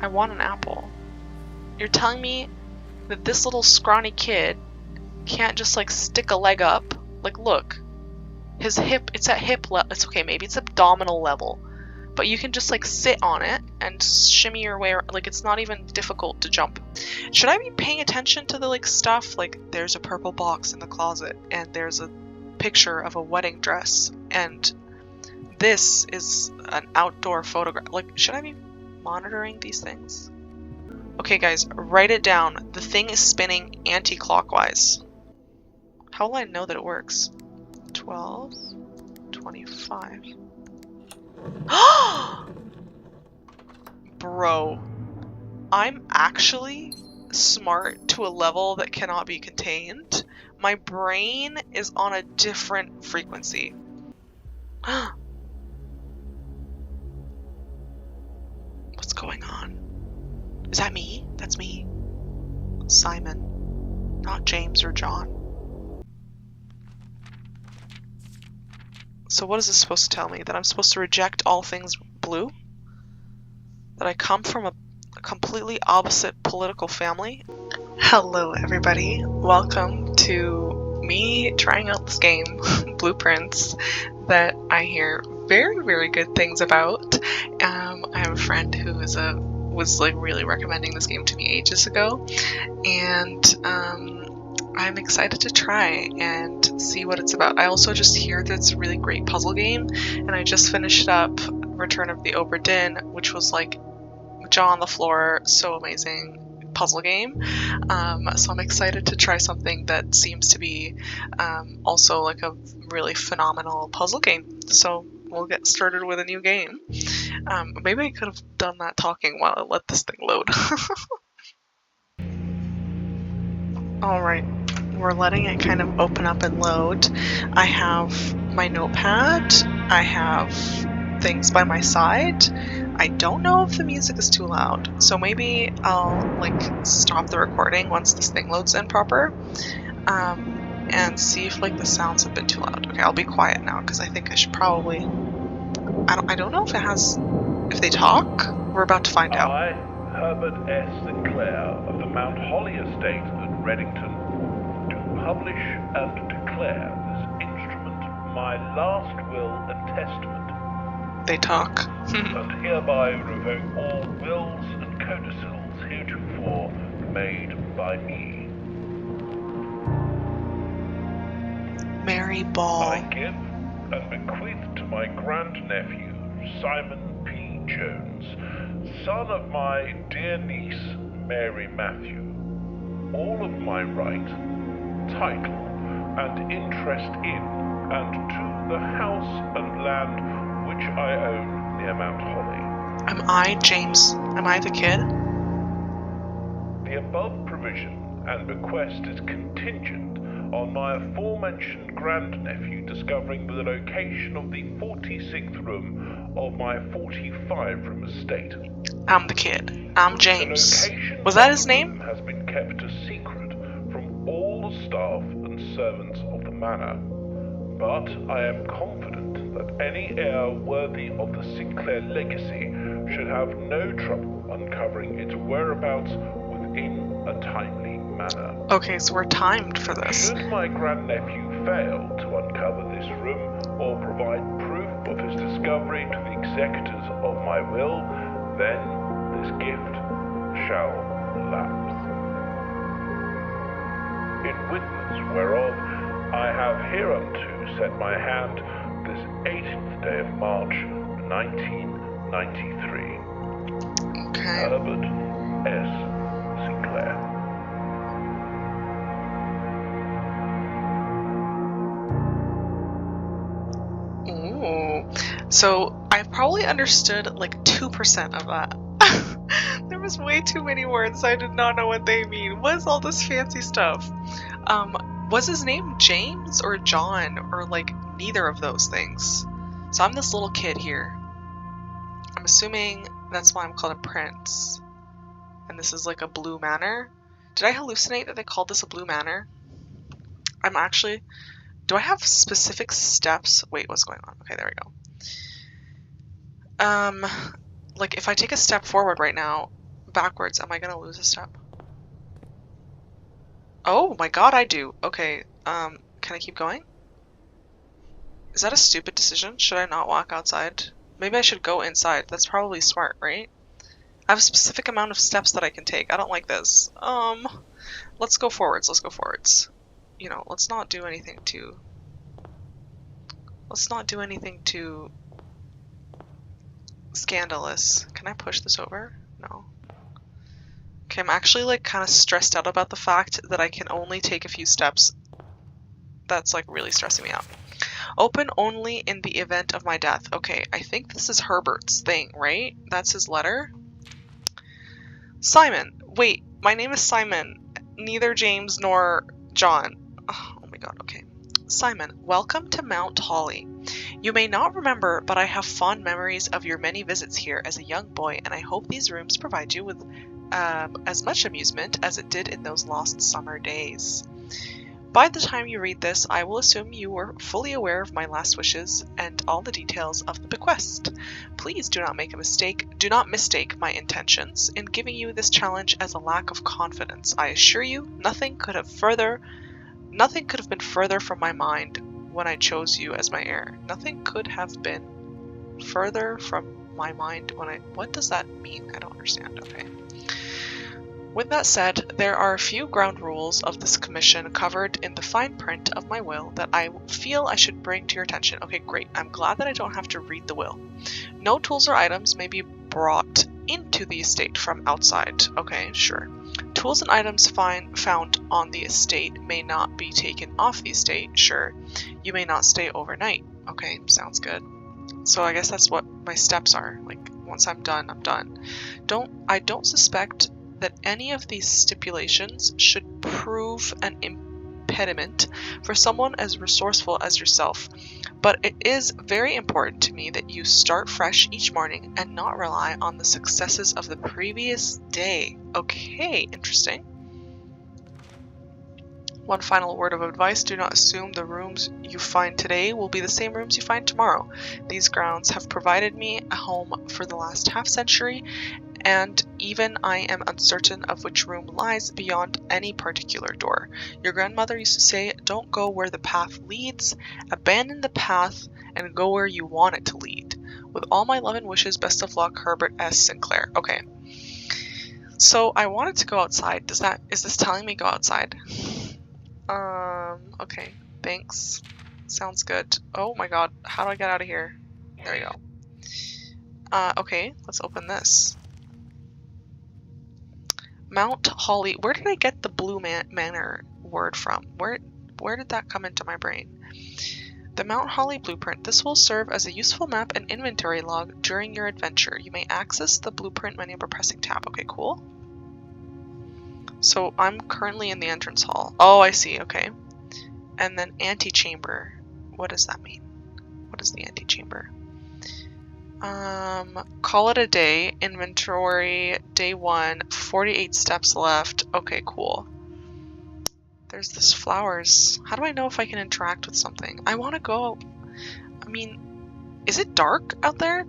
I want an apple. You're telling me that this little scrawny kid can't just like stick a leg up? Like, look. His hip, it's at hip level. It's okay, maybe it's abdominal level. But you can just like sit on it and shimmy your way around. Like, it's not even difficult to jump. Should I be paying attention to the like stuff? Like, there's a purple box in the closet and there's a picture of a wedding dress and this is an outdoor photograph. Like, should I be monitoring these things? Okay guys, write it down. The thing is spinning anti-clockwise. How will I know that it works? 12, 25. Bro, I'm actually smart to a level that cannot be contained. My brain is on a different frequency. What's going on? Is that me? That's me. Simon, not James or John. So what is this supposed to tell me? That I'm supposed to reject all things blue? That I come from a completely opposite political family? Hello everybody, welcome to me trying out this game, Blueprints, that I hear very, very good things about. I have a friend who was like really recommending this game to me ages ago, and I'm excited to try and see what it's about. I also just hear that it's a really great puzzle game, and I just finished up Return of the Obra Dinn, which was like jaw on the floor, so amazing puzzle game. So I'm excited to try something that seems to be also like a really phenomenal puzzle game. So we'll get started with a new game. Maybe I could have done that talking while I let this thing load. Alright, we're letting it kind of open up and load. I have my notepad, I have things by my side. I don't know if the music is too loud, so maybe I'll like stop the recording once this thing loads in proper, and see if like the sounds have been too loud. Okay, I'll be quiet now because I think I should probably. I don't know if it has. If they talk, we're about to find out. I, Herbert S. Sinclair of the Mount Holly Estate at Reddington, do publish and declare this instrument my last will and testament. They talk. And hereby revoke all wills and codicils heretofore made by me. Mary Ball. I give and bequeath to my grandnephew, Simon P. Jones, son of my dear niece, Mary Matthew, all of my right, title, and interest in, and to the house and land which I own near Mount Holly. Am I James? Am I the kid? The above provision and bequest is contingent on my aforementioned grandnephew discovering the location of the 46th room of my 45-room estate. I'm the kid. I'm James. The location Was that of his the name? room has been kept a secret from all the staff and servants of the manor, but I am confident that any heir worthy of the Sinclair legacy should have no trouble uncovering its whereabouts within a timely manner. Okay, so we're timed for this. Should my grandnephew fail to uncover this room or provide proof of his discovery to the executors of my will, then this gift shall lapse. In witness whereof I have hereunto set my hand this 18th day of March, 1993. Okay. Herbert S. Sinclair. Ooh. So I probably understood like 2% of that. There was way too many words. I did not know what they mean. What is all this fancy stuff? Was his name James or John or like neither of those things? So I'm this little kid here. I'm assuming that's why I'm called a prince. And this is like a blue manor. Did I hallucinate that they called this a blue manor? I'm actually... Do I have specific steps? Wait, what's going on? Okay, there we go. Like if I take a step forward right now, backwards, am I gonna lose a step? Oh my god, I do. Okay, can I keep going? Is that a stupid decision? Should I not walk outside? Maybe I should go inside. That's probably smart, right? I have a specific amount of steps that I can take. I don't like this. Let's go forwards. Let's go forwards. You know, let's not do anything too... Let's not do anything too... scandalous. Can I push this over? No. Okay, I'm actually like kind of stressed out about the fact that I can only take a few steps. That's like really stressing me out. Open only in the event of my death. Okay, I think this is Herbert's thing, right? That's his letter. Simon. Wait, my name is Simon. Neither James nor John. Oh my god, okay. Simon, welcome to Mount Holly. You may not remember, but I have fond memories of your many visits here as a young boy, and I hope these rooms provide you with as much amusement as it did in those lost summer days. By the time you read this, I will assume you were fully aware of my last wishes and all the details of the bequest. Please do not make a mistake. Do not mistake my intentions in giving you this challenge as a lack of confidence. I assure you, nothing could have been further from my mind when I chose you as my heir. Nothing could have been further from my mind when I... What does that mean? I don't understand. Okay. With that said, there are a few ground rules of this commission covered in the fine print of my will that I feel I should bring to your attention. Okay, great. I'm glad that I don't have to read the will. No tools or items may be brought into the estate from outside. Okay, sure. Tools and items found on the estate may not be taken off the estate. Sure. You may not stay overnight. Okay, sounds good. So I guess that's what my steps are. Like, once I'm done, I'm done. I don't suspect that any of these stipulations should prove an impediment for someone as resourceful as yourself, but it is very important to me that you start fresh each morning and not rely on the successes of the previous day. Okay, interesting. One final word of advice, do not assume the rooms you find today will be the same rooms you find tomorrow. These grounds have provided me a home for the last half-century, and even I am uncertain of which room lies beyond any particular door. Your grandmother used to say, don't go where the path leads, abandon the path, and go where you want it to lead. With all my love and wishes, best of luck, Herbert S. Sinclair. Okay. So I wanted to go outside. Is this telling me go outside? Okay. Thanks. Sounds good. Oh my god. How do I get out of here? There we go. Okay. Let's open this. Mount Holly. Where did I get the Blue Manor word from? Where did that come into my brain? The Mount Holly blueprint. This will serve as a useful map and inventory log during your adventure. You may access the blueprint menu by pressing tab. Okay, cool. So I'm currently in the entrance hall. Oh, I see. Okay. And then antechamber. What does that mean? What is the antechamber? Call it a day. Inventory. Day 1. 48 steps left. Okay, cool. There's this flowers. How do I know if I can interact with something? I want to go. I mean, is it dark out there?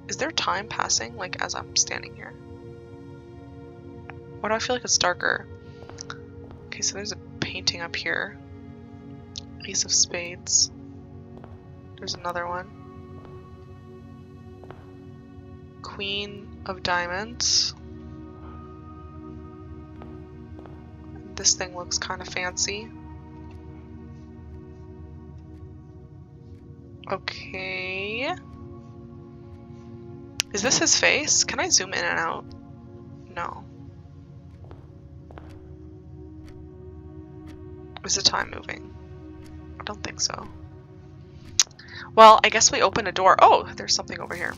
Is there time passing, like, as I'm standing here? Why do I feel like it's darker? Okay, so there's a painting up here. Ace of Spades. There's another one. Queen of Diamonds. This thing looks kind of fancy. Okay. Is this his face? Can I zoom in and out? No. Is the time moving? I don't think so. Well, I guess we open a door. Oh, there's something over here.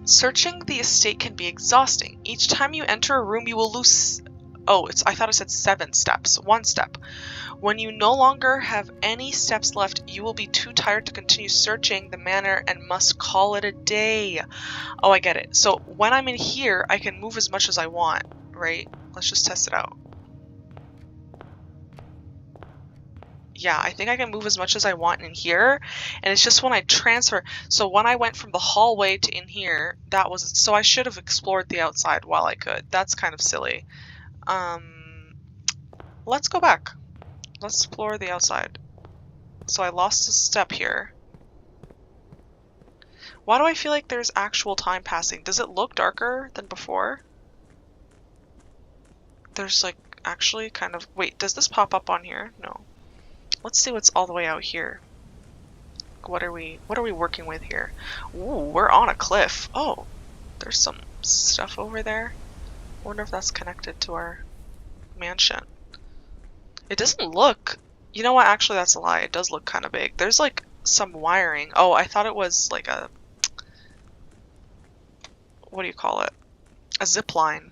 Searching the estate can be exhausting. Each time you enter a room, you will lose... Oh, I thought it said 7 steps. 1 step. When you no longer have any steps left, you will be too tired to continue searching the manor and must call it a day. Oh, I get it. So when I'm in here, I can move as much as I want, right? Let's just test it out. yeah, I think I can move as much as I want in here, and it's just when I transfer. So when I went from the hallway to in here, that was, so I should have explored the outside while I could. That's kind of silly. Let's go back. Let's explore the outside. So I lost a step here. Why do I feel like there's actual time passing? Does it look darker than before? There's like actually kind of, wait, does this pop up on here? No. Let's see what's all the way out here. What are we working with here? Ooh, we're on a cliff. Oh, there's some stuff over there. I wonder if that's connected to our mansion. It doesn't look, you know what, actually that's a lie. It does look kind of big. There's like some wiring. Oh, I thought it was like a, what do you call it? A zip line.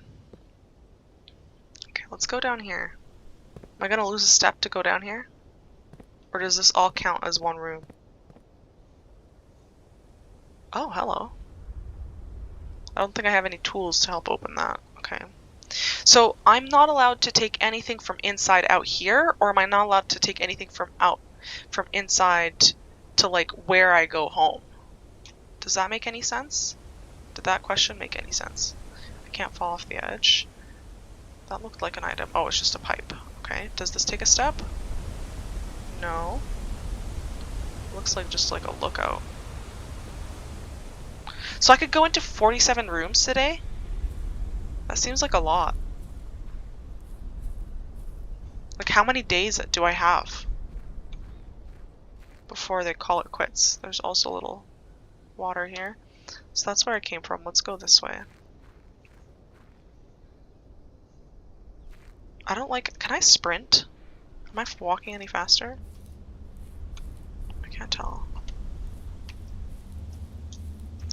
Okay, let's go down here. Am I gonna lose a step to go down here? Or does this all count as one room? Oh, hello. I don't think I have any tools to help open that. Okay. So I'm not allowed to take anything from inside out here, or am I not allowed to take anything from inside to like where I go home? Does that make any sense? Did that question make any sense? I can't fall off the edge. That looked like an item. Oh, it's just a pipe. Okay. Does this take a step? No. Looks like just like a lookout. So I could go into 47 rooms today? That seems like a lot. Like, how many days do I have before they call it quits? There's also a little water here. So that's where I came from. Let's go this way. I don't like... Can I sprint? Am I walking any faster? I can't tell.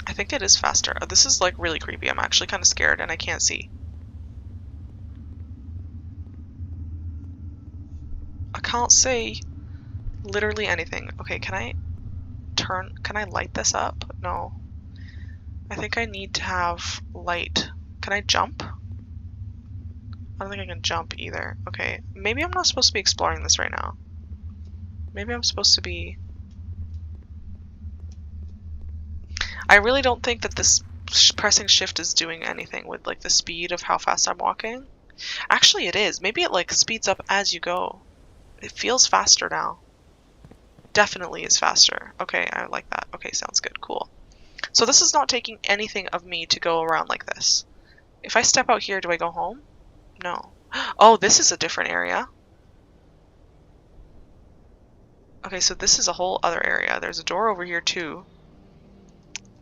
I think it is faster. Oh, this is like really creepy. I'm actually kind of scared and I can't see. I can't see literally anything. Okay, can I light this up? No. I think I need to have light. Can I jump? I don't think I can jump either. Okay, maybe I'm not supposed to be exploring this right now. Maybe I'm supposed to be... I really don't think that this pressing shift is doing anything with like the speed of how fast I'm walking. Actually it is. Maybe it like speeds up as you go. It feels faster now. Definitely is faster. Okay, I like that. Okay, sounds good. Cool. So this is not taking anything of me to go around like this. If I step out here, do I go home? No. Oh, this is a different area. Okay, so this is a whole other area. There's a door over here too.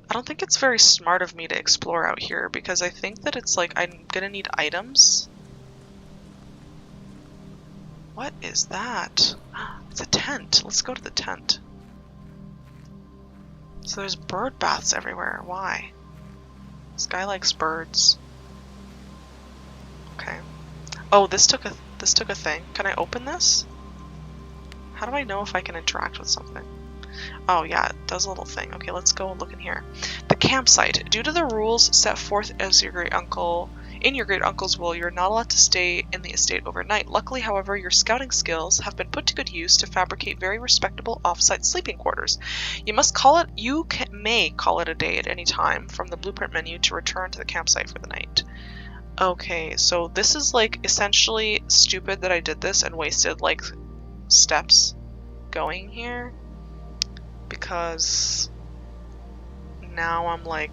I don't think it's very smart of me to explore out here because I think that it's like I'm gonna need items. What is that? It's a tent. Let's go to the tent. So there's bird baths everywhere. Why? This guy likes birds. Okay. Oh, this took a thing. Can I open this? How do I know if I can interact with something? Oh yeah, it does a little thing. Okay, let's go and look in here. The campsite. Due to the rules set forth as in your great uncle's will, you're not allowed to stay in the estate overnight. Luckily, however, your scouting skills have been put to good use to fabricate very respectable off-site sleeping quarters. You may call it a day at any time from the blueprint menu to return to the campsite for the night. Okay, so this is like essentially stupid that I did this and wasted like steps going here. Because now I'm like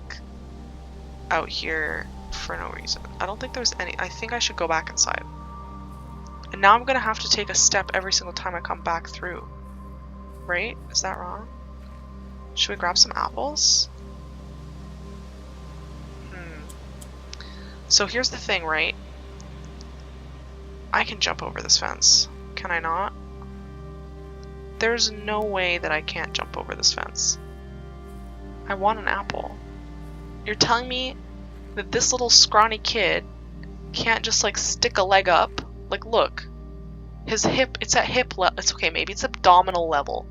out here for no reason. I don't think there's any. I think I should go back inside. And now I'm gonna have to take a step every single time I come back through. Right? Is that wrong? Should we grab some apples? So here's the thing, right? I can jump over this fence. Can I not? There's no way that I can't jump over this fence. I want an apple. You're telling me that this little scrawny kid can't just like stick a leg up? Like look, his hip, it's at hip level. It's okay, maybe it's abdominal level.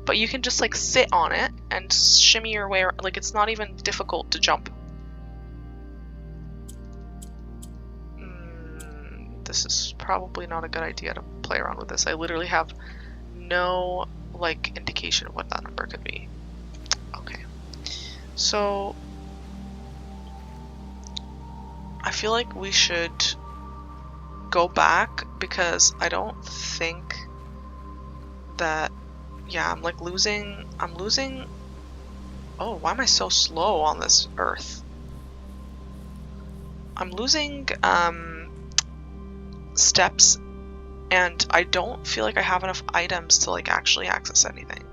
But you can just like sit on it and shimmy your way around. Like it's not even difficult to jump. This is probably not a good idea to play around with this. I literally have no like indication of what that number could be. Okay, so I feel like we should go back because I don't think that, yeah, I'm losing, oh, why am I so slow on this earth? I'm losing steps, and I don't feel like I have enough items to like actually access anything.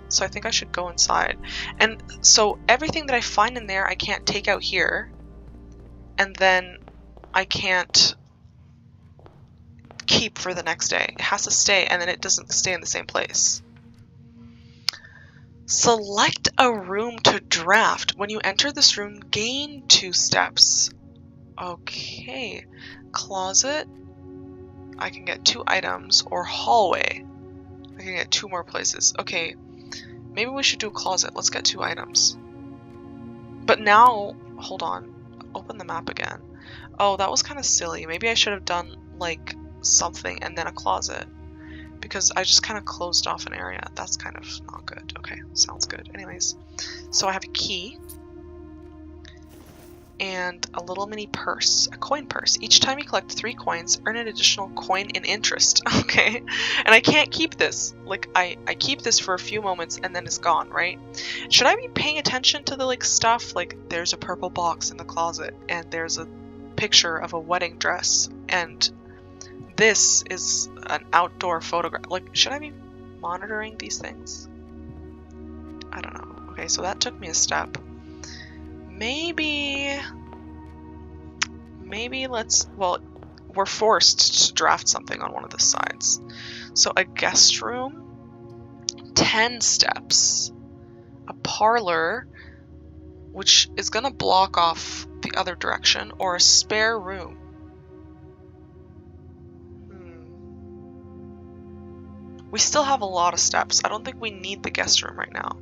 So I think I should go inside. And so everything that I find in there I can't take out here, and then I can't keep for the next day. It has to stay, and then it doesn't stay in the same place. Select a room to draft. When you enter this room, gain 2 steps. Okay. Closet, I can get 2 items, or hallway, I can get 2 more places. Okay, maybe we should do closet. Let's get 2 items. But now, hold on, open the map again. Oh, that was kind of silly. Maybe I should have done like something and then a closet, because I just kind of closed off an area. That's kind of not good. Okay, sounds good. Anyways, so I have a key and a little mini purse, a coin purse. Each time you collect 3 coins, earn an additional coin in interest. Okay, and I can't keep this. Like, I keep this for a few moments and then it's gone, right? Should I be paying attention to the like stuff? Like, there's a purple box in the closet, and there's a picture of a wedding dress, and this is an outdoor photograph. Like, should I be monitoring these things? I don't know. Okay, so that took me a step. Maybe let's, well, we're forced to draft something on one of the sides. So a guest room, 10 steps, a parlor, which is gonna block off the other direction, or a spare room. We still have a lot of steps. I don't think we need the guest room right now.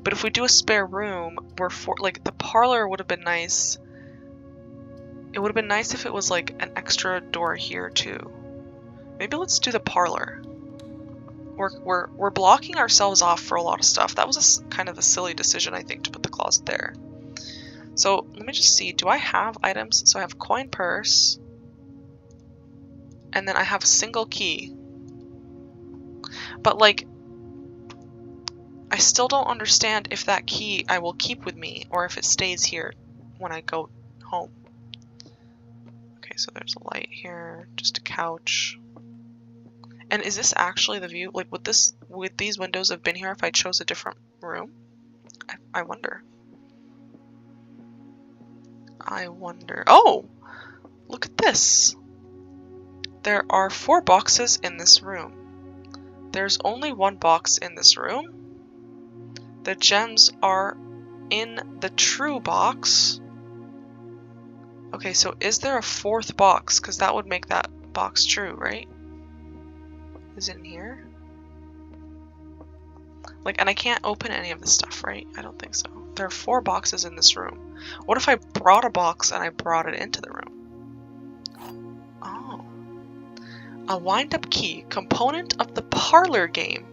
But if we do a spare room, we're like, the parlor would have been nice. It would have been nice if it was like an extra door here too. Maybe let's do the parlor. We're blocking ourselves off for a lot of stuff. That was kind of a silly decision, I think, to put the closet there. So let me just see. Do I have items? So I have coin purse, and then I have a single key. But like, I still don't understand if that key I will keep with me or if it stays here when I go home. Okay, so there's a light here, just a couch. And is this actually the view? Like, would these windows have been here if I chose a different room? I wonder. I wonder. Oh! Look at this! There are 4 boxes in this room. There's only 1 box in this room. The gems are in the true box. Okay, so is there a 4th box? Because that would make that box true, right? Is it in here? Like, and I can't open any of this stuff, right? I don't think so. There are 4 boxes in this room. What if I brought a box and I brought it into the room? Oh. A wind-up key, component of the parlor game.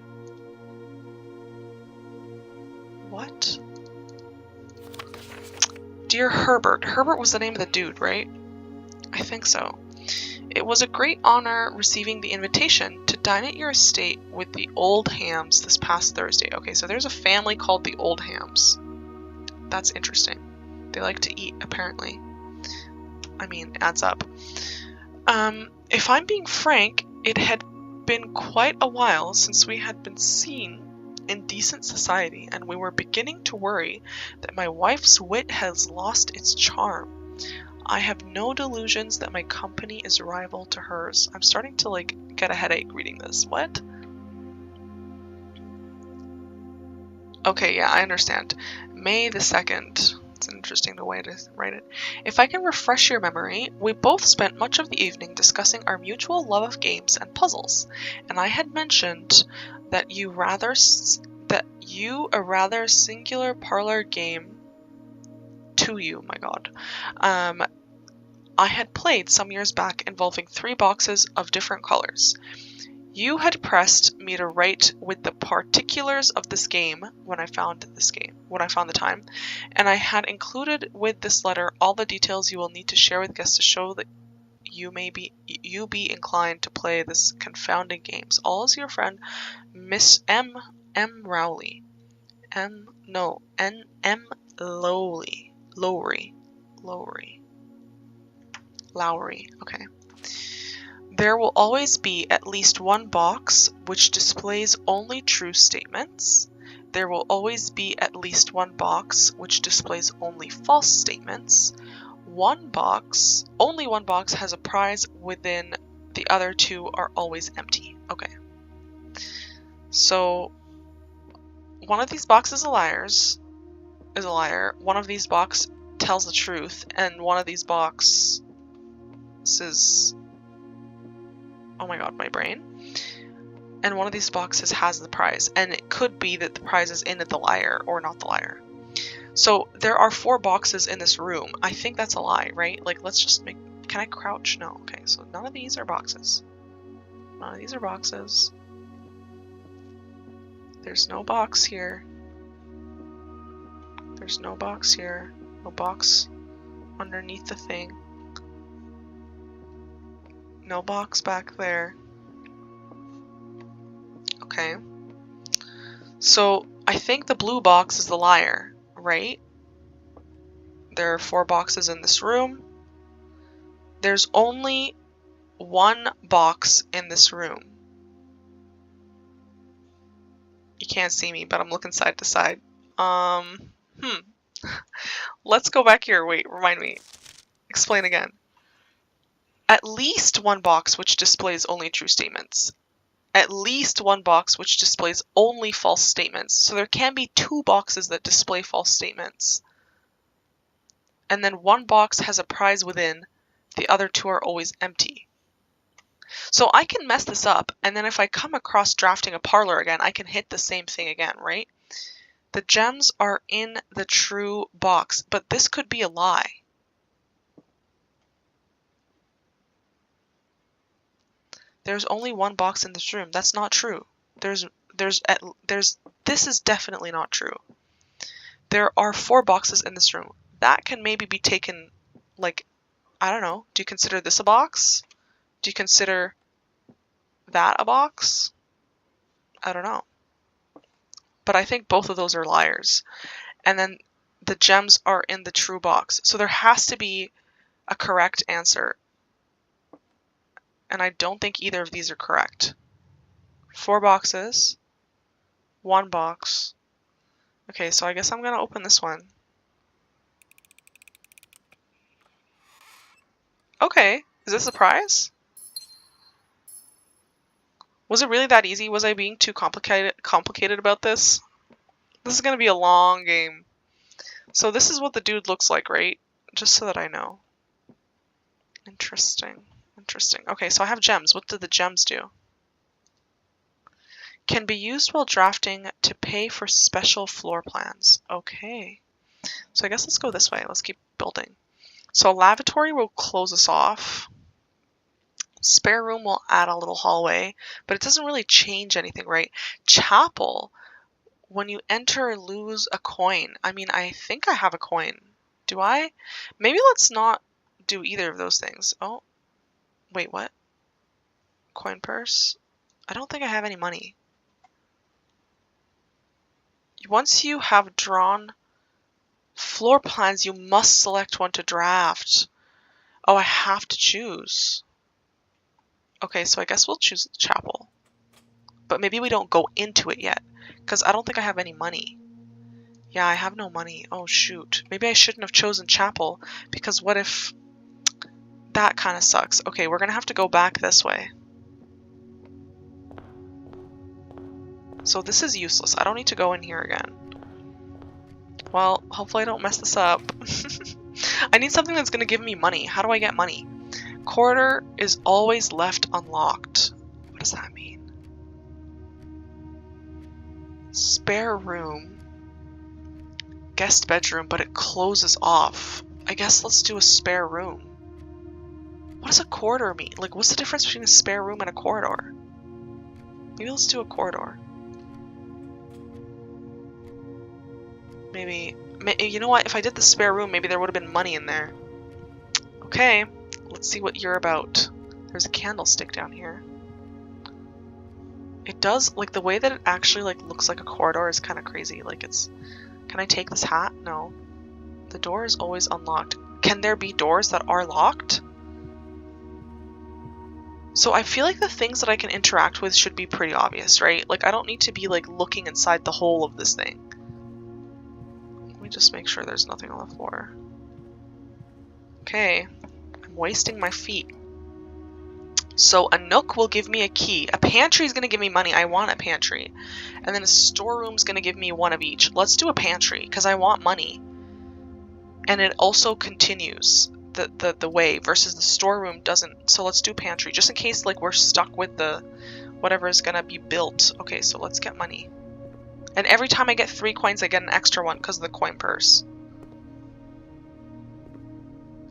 What? Dear Herbert. Herbert was the name of the dude, right? I think so. It was a great honor receiving the invitation to dine at your estate with the Oldhams this past Thursday. Okay, so there's a family called the Oldhams. That's interesting. They like to eat, apparently. I mean, adds up. If I'm being frank, it had been quite a while since we had been seen in decent society, and we were beginning to worry that my wife's wit has lost its charm. I have no delusions that my company is rival to hers. I'm starting to, like, get a headache reading this. What? Okay, yeah, I understand. May the 2nd. It's an interesting way to write it. If I can refresh your memory, we both spent much of the evening discussing our mutual love of games and puzzles, and I had mentioned that a rather singular parlor game to you, my god, I had played some years back involving 3 boxes of different colors. You had pressed me to write with the particulars of this game when I found the time, and I had included with this letter all the details you will need to share with guests to show that you be inclined to play this confounding games. All is your friend, Miss M. Rowley. N. M. Lowry. Okay. There will always be at least one box which displays only true statements. There will always be at least one box which displays only false statements. Only one box has a prize within, the other two are always empty. Okay. So one of these boxes is a liar. One of these boxes tells the truth, and one of these boxes, oh my god, my brain. And one of these boxes has the prize, and it could be that the prize is in the liar or not the liar. So there are 4 boxes in this room. I think that's a lie, right? Like, let's just make... Can I crouch? No. Okay, so none of these are boxes. None of these are boxes. There's no box here. There's no box here. No box underneath the thing. No box back there. Okay. So I think the blue box is the liar, right? There are 4 boxes in this room. There's only one box in this room. You can't see me, but I'm looking side to side. Let's go back here. Wait, remind me. Explain again. At least one box which displays only true statements. At least one box which displays only false statements. So there can be 2 boxes that display false statements. And then one box has a prize within, the other 2 are always empty. So I can mess this up, and then if I come across drafting a parlor again, I can hit the same thing again, right? The gems are in the true box, but this could be a lie. There's only one box in this room. That's not true. This is definitely not true. There are 4 boxes in this room. That can maybe be taken, like, I don't know. Do you consider this a box? Do you consider that a box? I don't know. But I think both of those are liars. And then the gems are in the true box. So there has to be a correct answer. And I don't think either of these are correct. 4 boxes. 1 box. Okay, so I guess I'm gonna open this one. Okay, is this a prize? Was it really that easy? Was I being too complicated about this? This is gonna be a long game. So this is what the dude looks like, right? Just so that I know. Interesting. Interesting. Okay, so I have gems. What do the gems do? Can be used while drafting to pay for special floor plans. Okay. So I guess let's go this way. Let's keep building. So lavatory will close us off. Spare room will add a little hallway, but it doesn't really change anything, right? Chapel, when you enter, lose a coin. I mean, I think I have a coin. Do I? Maybe let's not do either of those things. Oh, wait, what? Coin purse? I don't think I have any money. Once you have drawn floor plans, you must select one to draft. Oh, I have to choose. Okay, so I guess we'll choose the chapel. But maybe we don't go into it yet, because I don't think I have any money. Yeah, I have no money. Oh, shoot. Maybe I shouldn't have chosen chapel, because what if... That kind of sucks. Okay, we're going to have to go back this way. So this is useless. I don't need to go in here again. Well, hopefully I don't mess this up. I need something that's going to give me money. How do I get money? Corridor is always left unlocked. What does that mean? Spare room. Guest bedroom, but it closes off. I guess let's do a spare room. What does a corridor mean? Like, what's the difference between a spare room and a corridor? Maybe let's do a corridor. Maybe, you know what? If I did the spare room, maybe there would have been money in there. Okay, let's see what you're about. There's a candlestick down here. It does, like, the way that it actually, like, looks like a corridor is kind of crazy. Like, it's... Can I take this hat? No. The door is always unlocked. Can there be doors that are locked? So I feel like the things that I can interact with should be pretty obvious, right? Like, I don't need to be, like, looking inside the hole of this thing. Let me just make sure there's nothing on the floor. Okay. I'm wasting my feet. So a nook will give me a key. A pantry is going to give me money. I want a pantry. And then a storeroom is going to give me one of each. Let's do a pantry because I want money. And it also continues the way versus the storeroom doesn't. So let's do pantry just in case like we're stuck with the whatever is going to be built. Okay, so let's get money. And every time I get 3 coins, I get an extra one because of the coin purse.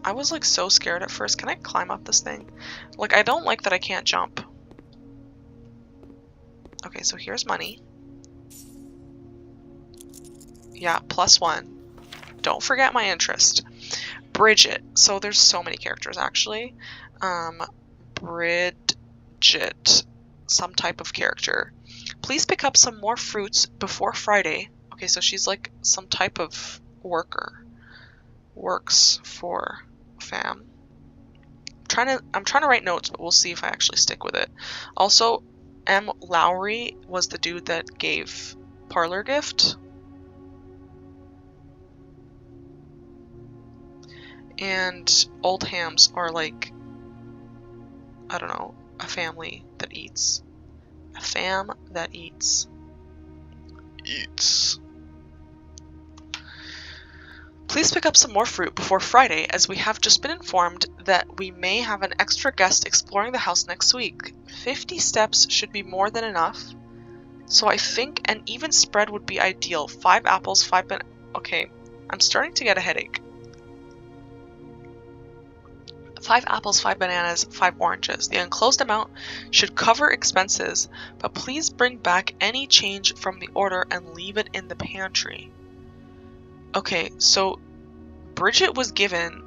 I was like so scared at first. Can I climb up this thing? Like, I don't like that I can't jump. Okay, so here's money. Yeah, +1. Don't forget my interest. Bridget. So there's so many characters actually. Bridget. Some type of character. Please pick up some more fruits before Friday. Okay, so she's like some type of worker. Works for fam. I'm trying to write notes, but we'll see if I actually stick with it. Also, M. Lowry was the dude that gave Parlor Gift. And old hams are like, I don't know, a family that eats. A fam that eats. Eats. Please pick up some more fruit before Friday, as we have just been informed that we may have an extra guest exploring the house next week. 50 steps should be more than enough, so I think an even spread would be ideal. 5 apples, 5 bananas. Okay, I'm starting to get a headache. 5 apples, 5 bananas, 5 oranges. The enclosed amount should cover expenses, but please bring back any change from the order and leave it in the pantry. Okay, so Bridget was given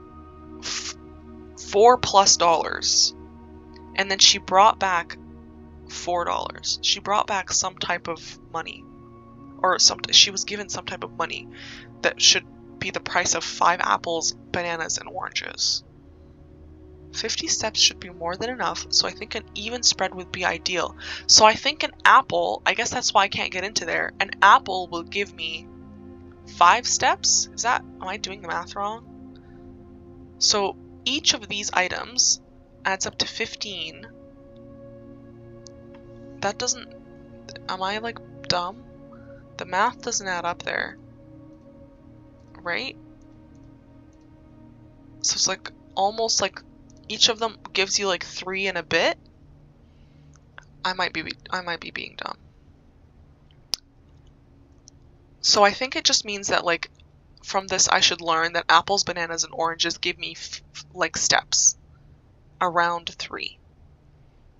$4+, and then she brought back $4. She brought back some type of money, or she was given some type of money that should be the price of 5 apples, bananas, and oranges. 50 steps should be more than enough, so I think an even spread would be ideal. So I think an apple, I guess that's why I can't get into there, an apple will give me 5 steps? Am I doing the math wrong? So each of these items adds up to 15. That doesn't, am I like dumb? The math doesn't add up there. Right? So it's like almost like each of them gives you like 3 and a bit. I might be being dumb. So I think it just means that like from this I should learn that apples, bananas, and oranges give me like steps. Around 3.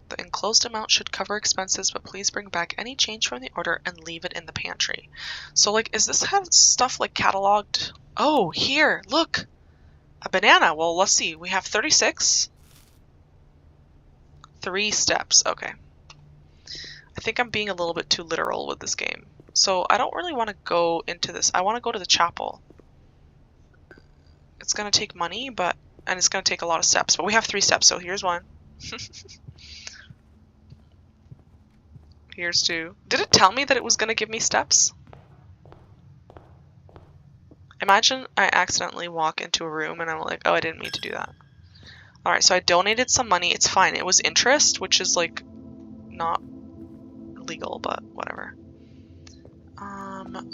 The enclosed amount should cover expenses, but please bring back any change from the order and leave it in the pantry. So like, is this stuff like cataloged? Oh, here, look! A banana. Well, let's see. We have 36. 3 steps. Okay. I think I'm being a little bit too literal with this game. So I don't really want to go into this. I want to go to the chapel. It's going to take money, and it's going to take a lot of steps. But we have 3 steps, so here's 1. Here's 2. Did it tell me that it was going to give me steps? Imagine I accidentally walk into a room and I'm like, oh, I didn't mean to do that. Alright, so I donated some money. It's fine. It was interest, which is like not legal, but whatever.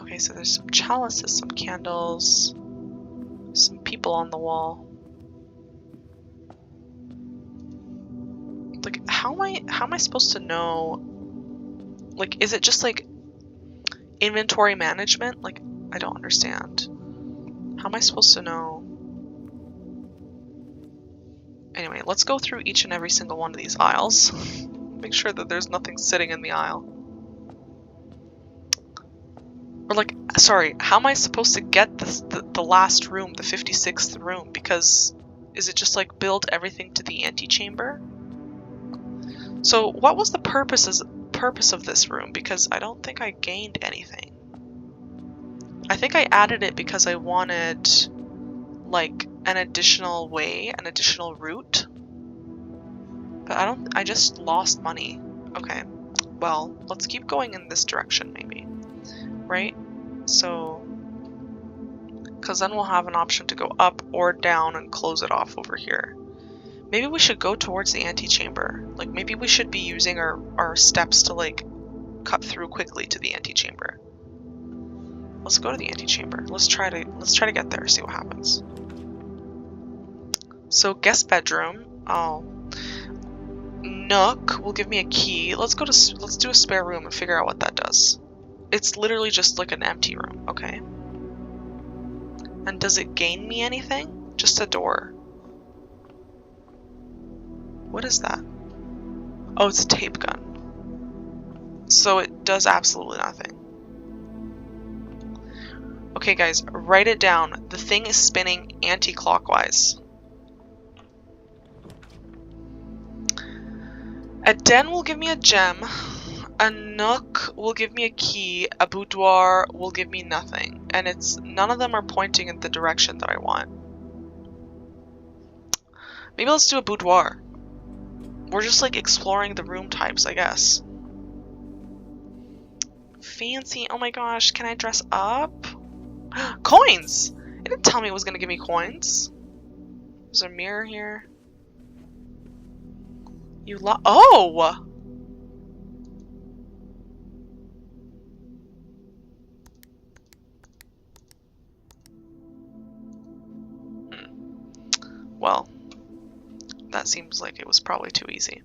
Okay, so there's some chalices, some candles, some people on the wall. Like, how am I supposed to know? Like, is it just like inventory management? Like, I don't understand. How am I supposed to know? Anyway, let's go through each and every single one of these aisles. Make sure that there's nothing sitting in the aisle. Or like, sorry, how am I supposed to get this, the last room, the 56th room? Because is it just like build everything to the antechamber? So what was the purpose of this room? Because I don't think I gained anything. I think I added it because I wanted like an additional way, an additional route. But I just lost money. Okay, well, let's keep going in this direction maybe, right? So, because then we'll have an option to go up or down and close it off over here. Maybe we should go towards the antechamber. Like maybe we should be using our steps to like cut through quickly to the antechamber. Let's go to the antechamber. Let's try to get there, see what happens. So guest bedroom. Oh. Nook will give me a key. Let's do a spare room and figure out what that does. It's literally just like an empty room, okay. And does it gain me anything? Just a door. What is that? Oh, it's a tape gun. So it does absolutely nothing. Okay guys, write it down. The thing is spinning anti-clockwise. A den will give me a gem. A nook will give me a key. A boudoir will give me nothing. And none of them are pointing in the direction that I want. Maybe let's do a boudoir. We're just like exploring the room types, I guess. Fancy. Oh my gosh, can I dress up? Coins! It didn't tell me it was gonna give me coins. There's a mirror here. Oh! Well, that seems like it was probably too easy.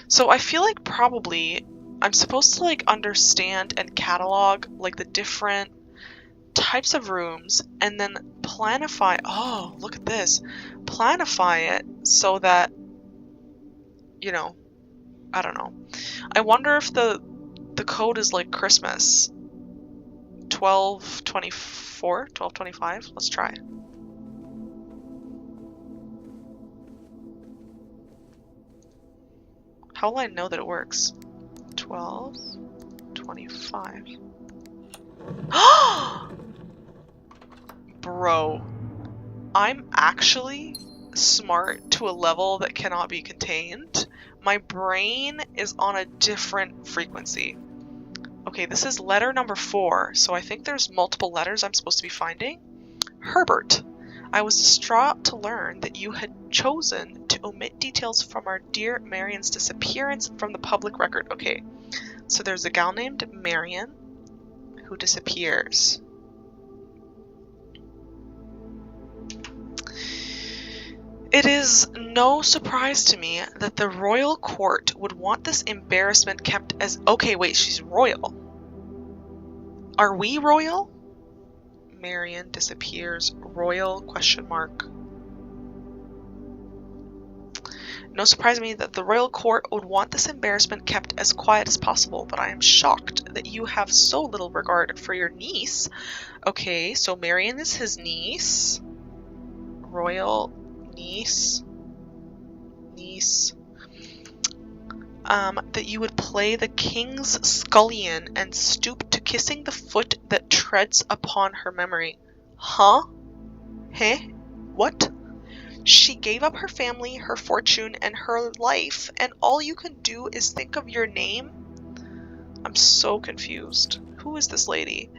So I feel like probably I'm supposed to like understand and catalog like the different types of rooms and then planify. Oh, look at this. Planify it so that, you know, I don't know. I wonder if the code is like Christmas. 1224, 1225. Let's try. How will I know that it works? 1225. Bro, I'm actually smart to a level that cannot be contained. My brain is on a different frequency. Okay, this is letter number 4, so I think there's multiple letters I'm supposed to be finding. Herbert, I was distraught to learn that you had chosen to omit details from our dear Marian's disappearance from the public record. Okay, so there's a gal named Marian who disappears. It is no surprise to me that the royal court would want this embarrassment kept as... Okay, wait, she's royal. Are we royal? Marian disappears. Royal ? No surprise to me that the royal court would want this embarrassment kept as quiet as possible, but I am shocked that you have so little regard for your niece. Okay, so Marian is his niece. Royal niece. That you would play the king's scullion and stoop to kissing the foot that treads upon her memory. Huh? Heh? What? She gave up her family, her fortune, and her life, and all you can do is think of your name? I'm so confused. Who is this lady?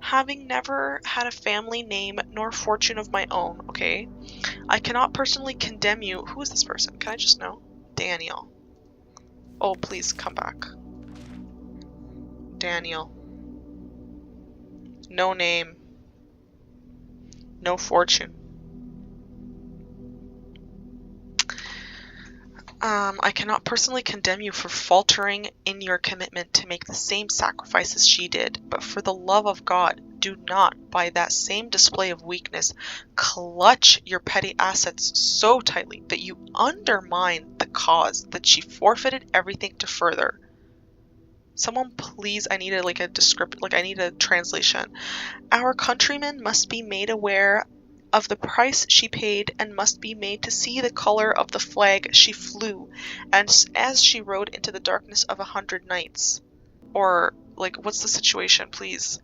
Having never had a family name nor fortune of my own, okay? I cannot personally condemn you. Who is this person? Can I just know? Daniel. Oh, please come back. Daniel. No name. No fortune. I cannot personally condemn you for faltering in your commitment to make the same sacrifices she did, but for the love of God, do not, by that same display of weakness, clutch your petty assets so tightly that you undermine the cause that she forfeited everything to further. Someone please, I need a description, I need a translation. Our countrymen must be made aware of the price she paid and must be made to see the color of the flag she flew, and as she rode into the darkness of 100 nights. Or, what's the situation, please?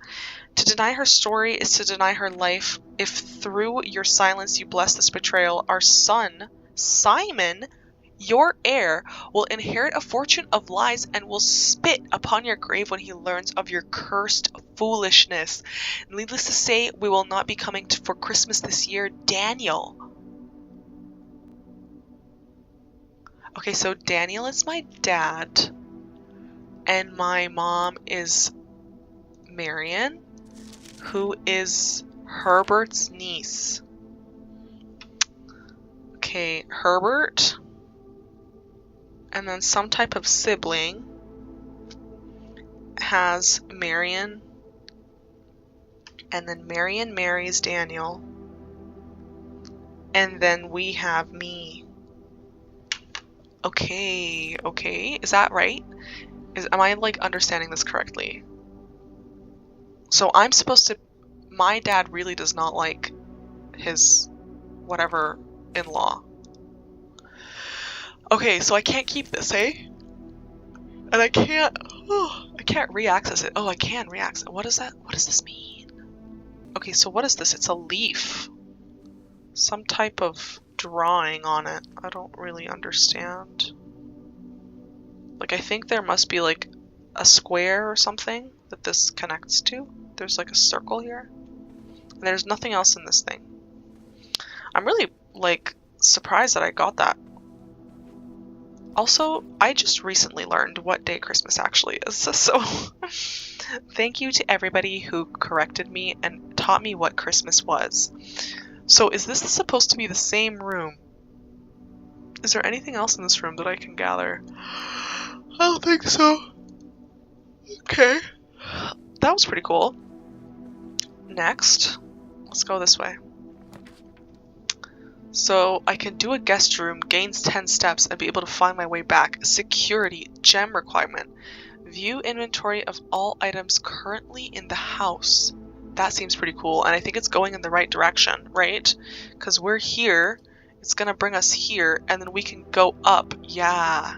To deny her story is to deny her life. If through your silence you bless this betrayal, our son, Simon, your heir, will inherit a fortune of lies and will spit upon your grave when he learns of your cursed foolishness. Needless to say, we will not be coming for Christmas this year, Daniel. Okay, so Daniel is my dad, and my mom is Marion, who is Herbert's niece. Okay, Herbert, and then some type of sibling has Marion, and then Marion marries Daniel, and then we have me. Okay, is that right? Am I understanding this correctly? So I'm supposed to, my dad really does not like his whatever in-law. Okay, so I can't keep this, eh? And I can't re-access it. Oh, I can re-access it. What is that? What does this mean? Okay, so what is this? It's a leaf. Some type of drawing on it. I don't really understand. I think there must be a square or something that this connects to. There's a circle here. And there's nothing else in this thing. I'm really surprised that I got that. Also, I just recently learned what day Christmas actually is, so thank you to everybody who corrected me and taught me what Christmas was. So is this supposed to be the same room? Is there anything else in this room that I can gather? I don't think so. Okay. That was pretty cool. Next, let's go this way. So I can do a guest room, gains 10 steps, and be able to find my way back. Security, gem requirement. View inventory of all items currently in the house. That seems pretty cool, and I think it's going in the right direction, right? Because we're here, it's gonna bring us here, and then we can go up. Yeah.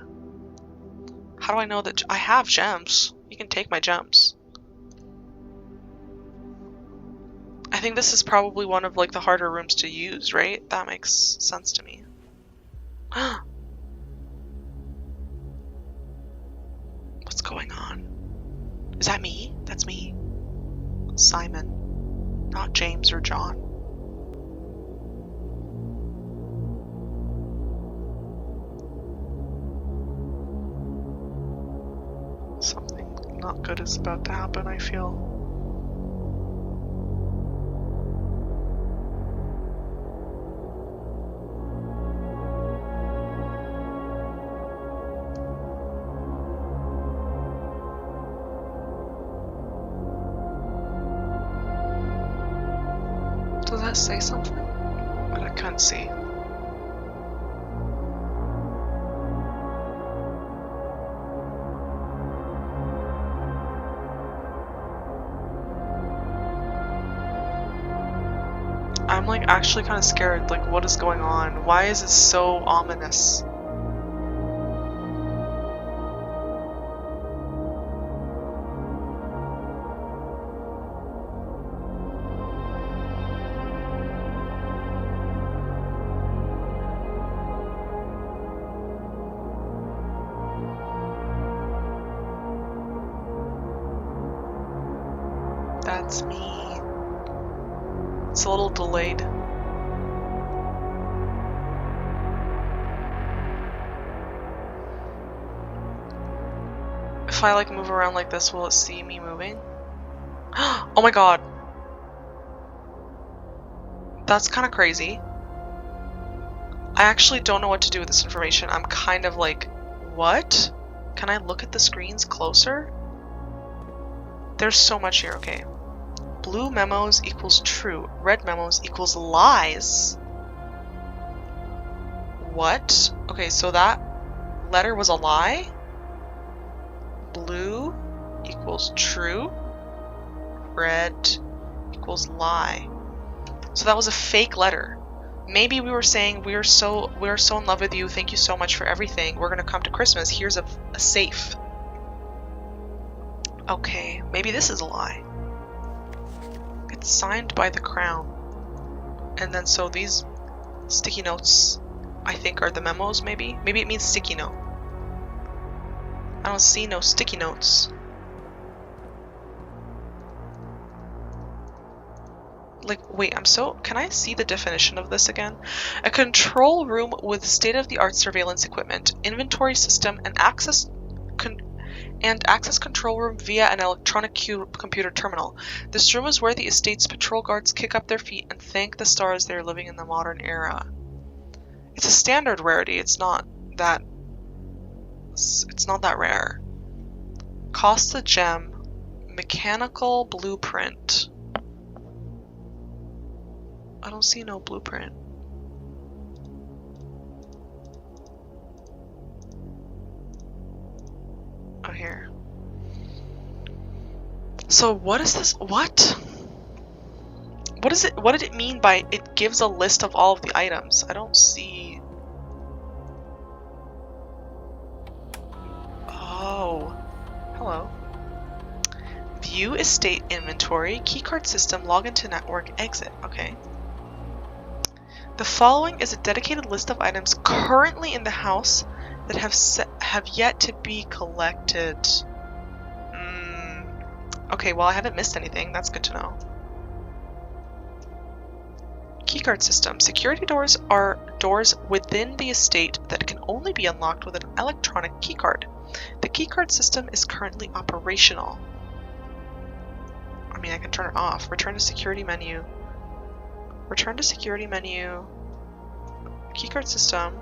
How do I know that I have gems? You can take my gems. I think this is probably one of the harder rooms to use, right? That makes sense to me. What's going on? Is that me? That's me. Simon. Not James or John. Something not good is about to happen, I feel. Does that say something? But I can't see. I'm actually kind of scared. What is going on? Why is it so ominous? That's me. It's a little delayed. If I move around like this, will it see me moving? Oh my god. That's kind of crazy. I actually don't know what to do with this information. I'm kind of what? Can I look at the screens closer? There's so much here, okay. Blue memos equals true. Red memos equals lies. What? Okay, so that letter was a lie. Blue equals true. Red equals lie. So that was a fake letter. Maybe we were saying we're so in love with you. Thank you so much for everything. We're gonna come to Christmas. Here's a safe. Okay, maybe this is a lie. It's signed by the crown. And then so these sticky notes, I think, are the memos, maybe? Maybe it means sticky note. I don't see no sticky notes. Like, wait, can I see the definition of this again? A control room with state-of-the-art surveillance equipment, inventory system, and access control room via an electronic computer terminal. This room is where the estate's patrol guards kick up their feet and thank the stars they are living in the modern era. It's a standard rarity. It's not that rare. Cost a gem. Mechanical blueprint. I don't see no blueprint. Oh, here. So what is this? What? What is it? What did it mean by it gives a list of all of the items? I don't see. Oh. Hello. View estate inventory, keycard system, log into network, exit. Okay. The following is a dedicated list of items currently in the house that have yet to be collected. Okay, well, I haven't missed anything. That's good to know. Keycard system. Security doors are doors within the estate that can only be unlocked with an electronic keycard. The keycard system is currently operational. I mean, I can turn it off. Return to security menu. Return to security menu. Keycard system.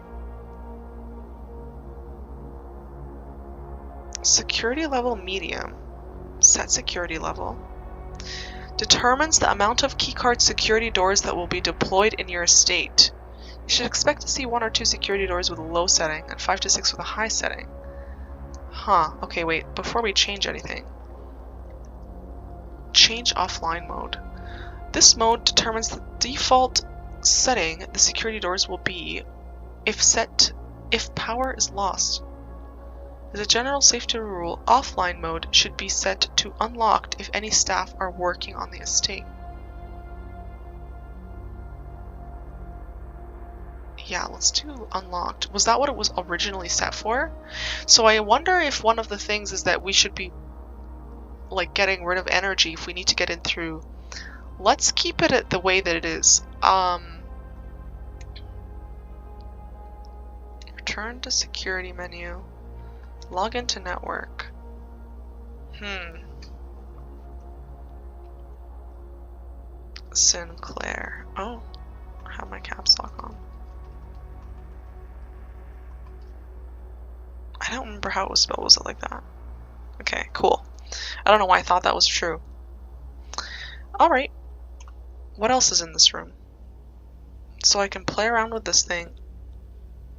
Security level medium. Set security level. Determines the amount of keycard security doors that will be deployed in your estate. You should expect to see 1 or 2 security doors with a low setting and 5 to 6 with a high setting. Huh. Okay, wait. Before we change anything. Change offline mode. This mode determines the default setting the security doors will be if power is lost. As a general safety rule, offline mode should be set to unlocked if any staff are working on the estate. Yeah, let's do unlocked. Was that what it was originally set for? So I wonder if one of the things is that we should be like getting rid of energy if we need to get in through. Let's keep it at the way that it is. Return to security menu. Log into network. Sinclair. Oh, I have my caps lock on. I don't remember how it was spelled. Was it like that? Okay, cool. I don't know why I thought that was true. Alright. What else is in this room? So I can play around with this thing.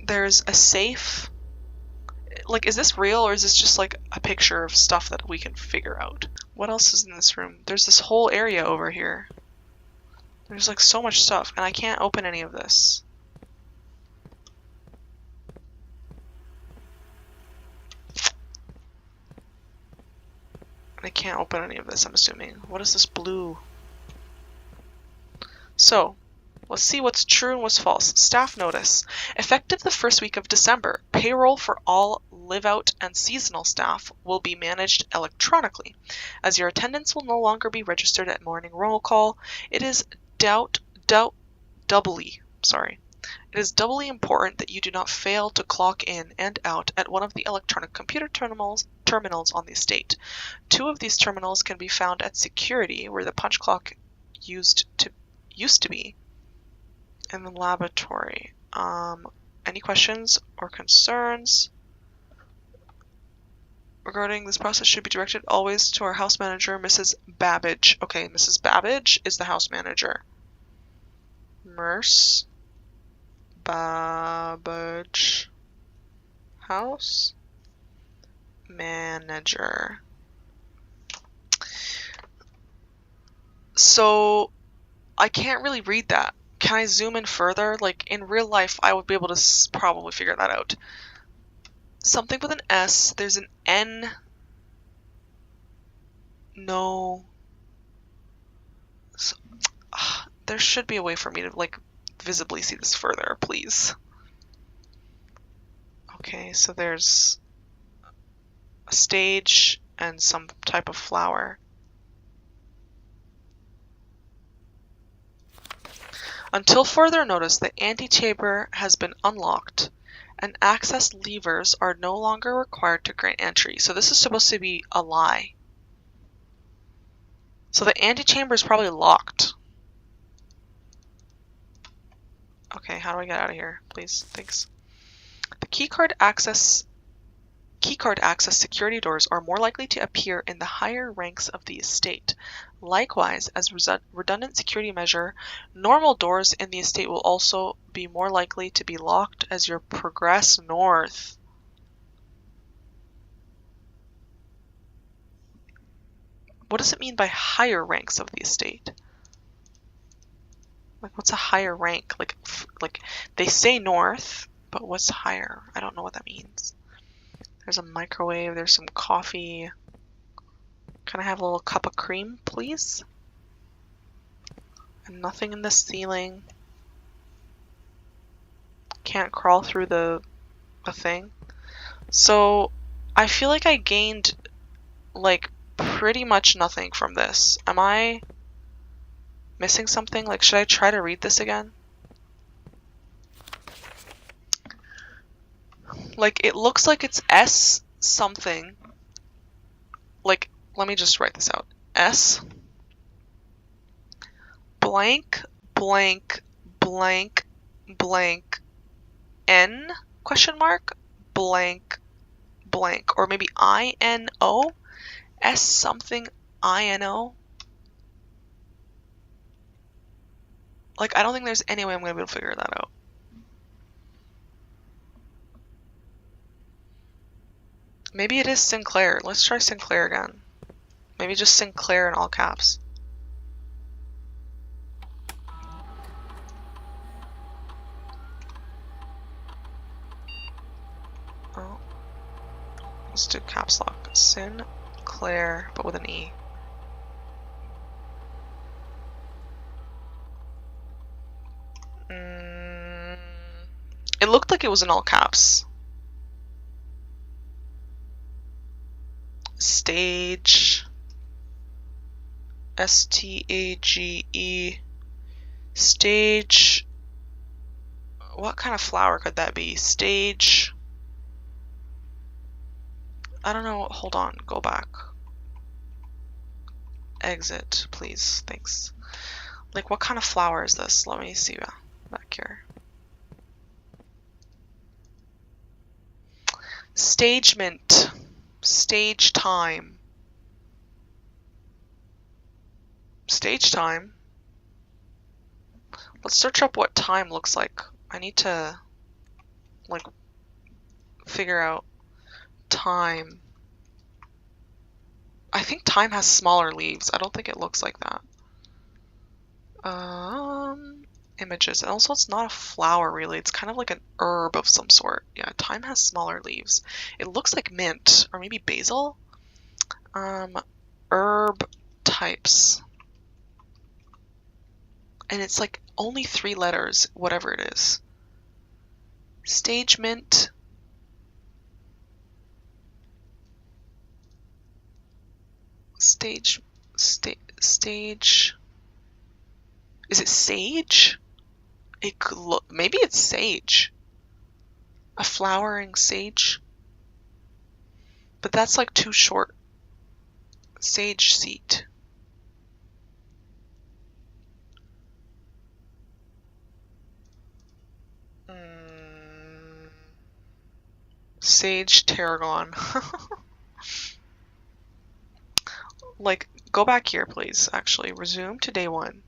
There's a safe. Like, is this real or is this just like a picture of stuff that we can figure out? What else is in this room? There's this whole area over here. There's like so much stuff and I can't open any of this. I can't open any of this, I'm assuming. What is this blue? So, let's see what's true and what's false. Staff notice. Effective the first week of December, payroll for all live-out and seasonal staff will be managed electronically. As your attendance will no longer be registered at morning roll call, it is doubly important that you do not fail to clock in and out at one of the electronic computer terminals on the estate. 2 of these terminals can be found at security, where the punch clock used to be, and the laboratory. Any questions or concerns regarding this process should be directed always to our house manager, Mrs. Babbage. Okay, Mrs. Babbage is the house manager. Babbage, House manager. So I can't really read that. Can I zoom in further? Like in real life, I would be able to probably figure that out. Something with an S. There's an N. No. So, there should be a way for me to like visibly see this further, please. Okay, so there's a stage and some type of flower. Until further notice, the antechamber has been unlocked and access levers are no longer required to grant entry. So this is supposed to be a lie. So the antechamber is probably locked. Okay, how do I get out of here? Please, thanks. The keycard access security doors are more likely to appear in the higher ranks of the estate. Likewise, as redundant security measure, normal doors in the estate will also be more likely to be locked as you progress north. What does it mean by higher ranks of the estate? Like, what's a higher rank? Like they say north, but what's higher? I don't know what that means. There's a microwave, there's some coffee. Can I have a little cup of cream, please? And nothing in the ceiling. Can't crawl through the thing. So, I feel like I gained, like, pretty much nothing from this. Am I missing something? Like, should I try to read this again? Like, it looks like it's S something. Like, let me just write this out. S blank blank blank blank N question mark blank blank, or maybe INO S something INO. Like, I don't think there's any way I'm gonna be able to figure that out. Maybe it is Sinclair. Let's try Sinclair again. Maybe just Sinclair in all caps. Oh. Let's do caps lock. Sinclair, but with an E. It looked like it was in all caps. Stage. STAGE. Stage. What kind of flower could that be? Stage. I don't know. Hold on. Go back. Exit, please. Thanks. Like, what kind of flower is this? Let me see back here. Stagement. Stage time. Stage time? Let's search up what time looks like. I need to, like, figure out time. I think time has smaller leaves. I don't think it looks like that. Images. And also, it's not a flower, really. It's kind of like an herb of some sort. Yeah, time has smaller leaves. It looks like mint, or maybe basil. Herb types. And it's like only 3 letters, whatever it is. Stage mint. Stage. Is it sage? It could look. Maybe it's sage. A flowering sage. But that's like too short. Sage seat. Sage tarragon. Like, go back here, please. Actually, resume to day 1.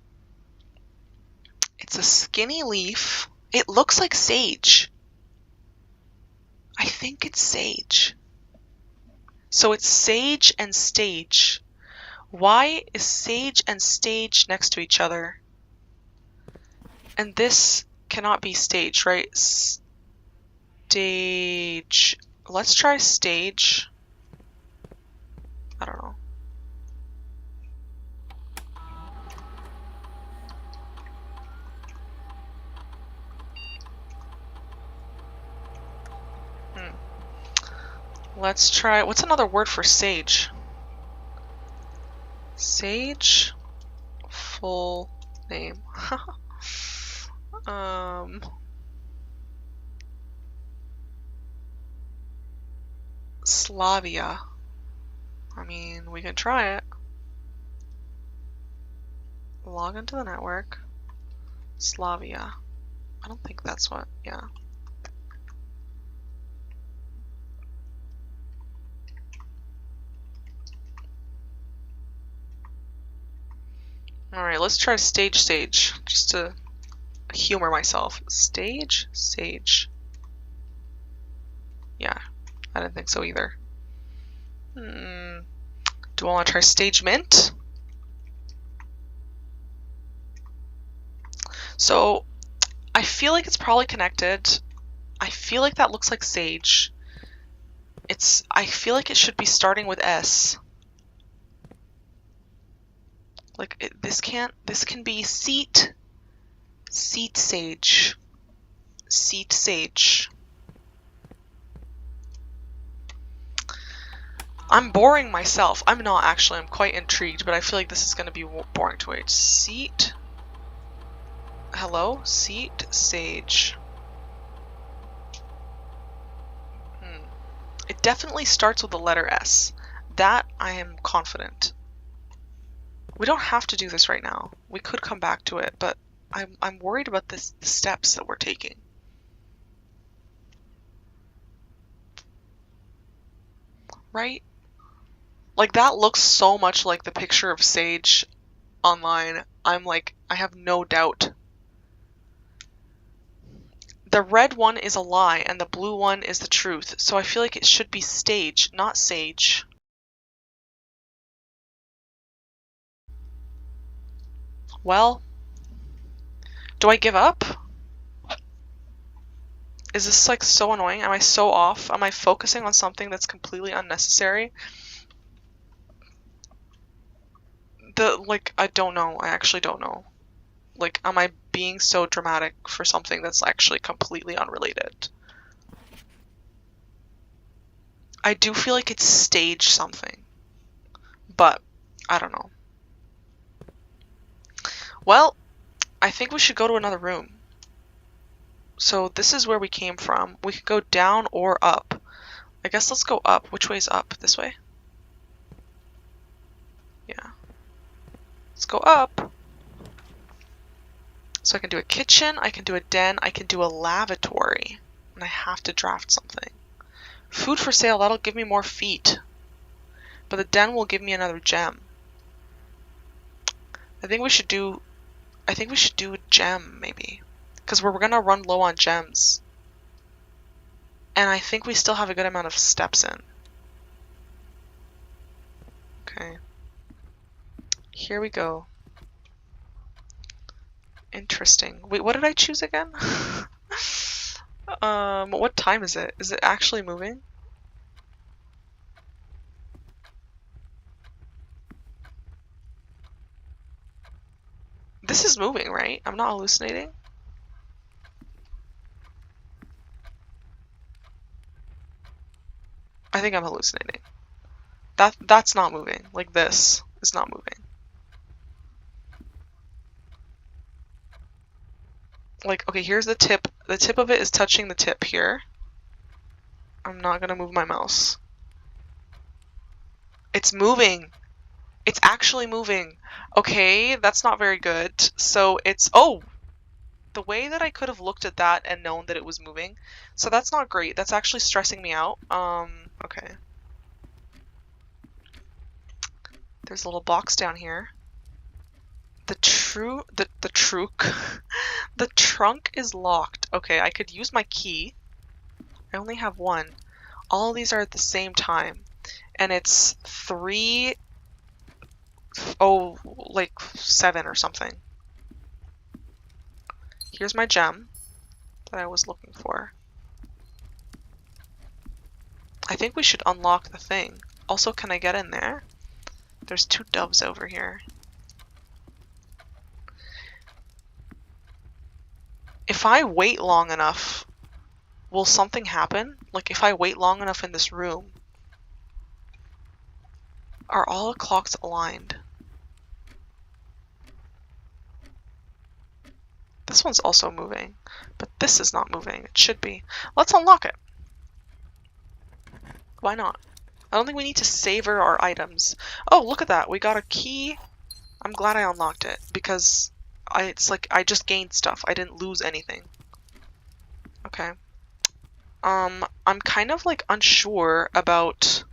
It's a skinny leaf. It looks like sage. think it's sage. So it's sage and stage. Why is sage and stage next to each other? And this cannot be stage, right? Stage. Let's try stage. I don't know. Let's try, what's another word for sage? Sage, full name. Slavia. I mean, we can try it. Log into the network. Slavia. I don't think that's what, yeah. Alright, let's try stage, just to humor myself. Stage, sage. Yeah, I didn't think so either. Do I want to try stage mint? So, I feel like it's probably connected. I feel like that looks like sage. I feel like it should be starting with S. Like, this can be seat sage. Seat sage. I'm boring myself. I'm not actually, I'm quite intrigued, but I feel like this is going to be boring to wait. Seat. Hello? Seat sage. It definitely starts with the letter S. That I am confident. We don't have to do this right now. We could come back to it, but I'm worried about the steps that we're taking. Right? Like, that looks so much like the picture of sage online. I'm like, I have no doubt. The red one is a lie, and the blue one is the truth, so I feel like it should be stage, not sage. Well, do I give up? Is this like so annoying? Am I so off? Am I focusing on something that's completely unnecessary? I don't know. I actually don't know. Like, am I being so dramatic for something that's actually completely unrelated? I do feel like it's stage something, but I don't know. Well, I think we should go to another room. So this is where we came from. We could go down or up. I guess let's go up. Which way is up? This way? Yeah. Let's go up. So I can do a kitchen, I can do a den, I can do a lavatory. And I have to draft something. Food for sale, that'll give me more feet. But the den will give me another gem. I think we should do a gem, maybe. Because we're gonna run low on gems. And I think we still have a good amount of steps in. Okay. Here we go. Interesting. Wait, what did I choose again? What time is it? Is it actually moving? This is moving, right? I'm not hallucinating? I think I'm hallucinating. That's not moving. Like, this is not moving. Like, okay, here's the tip. The tip of it is touching the tip here. I'm not gonna move my mouse. It's moving. It's actually moving. Okay, that's not very good. So it's, oh! The way that I could have looked at that and known that it was moving. So that's not great. That's actually stressing me out. Okay. There's a little box down here. The trunk is locked. Okay, I could use my key. I only have one. All of these are at the same time. And it's 3:07 or something. Here's my gem that I was looking for. I think we should unlock the thing. Also, can I get in there? There's 2 doves over here. If I wait long enough, will something happen? Like, if I wait long enough in this room, are all the clocks aligned? This one's also moving, but this is not moving. It should be. Let's unlock it. Why not? I don't think we need to savor our items. Oh, look at that. We got a key. I'm glad I unlocked it because it's like I just gained stuff. I didn't lose anything. Okay. I'm kind of like unsure about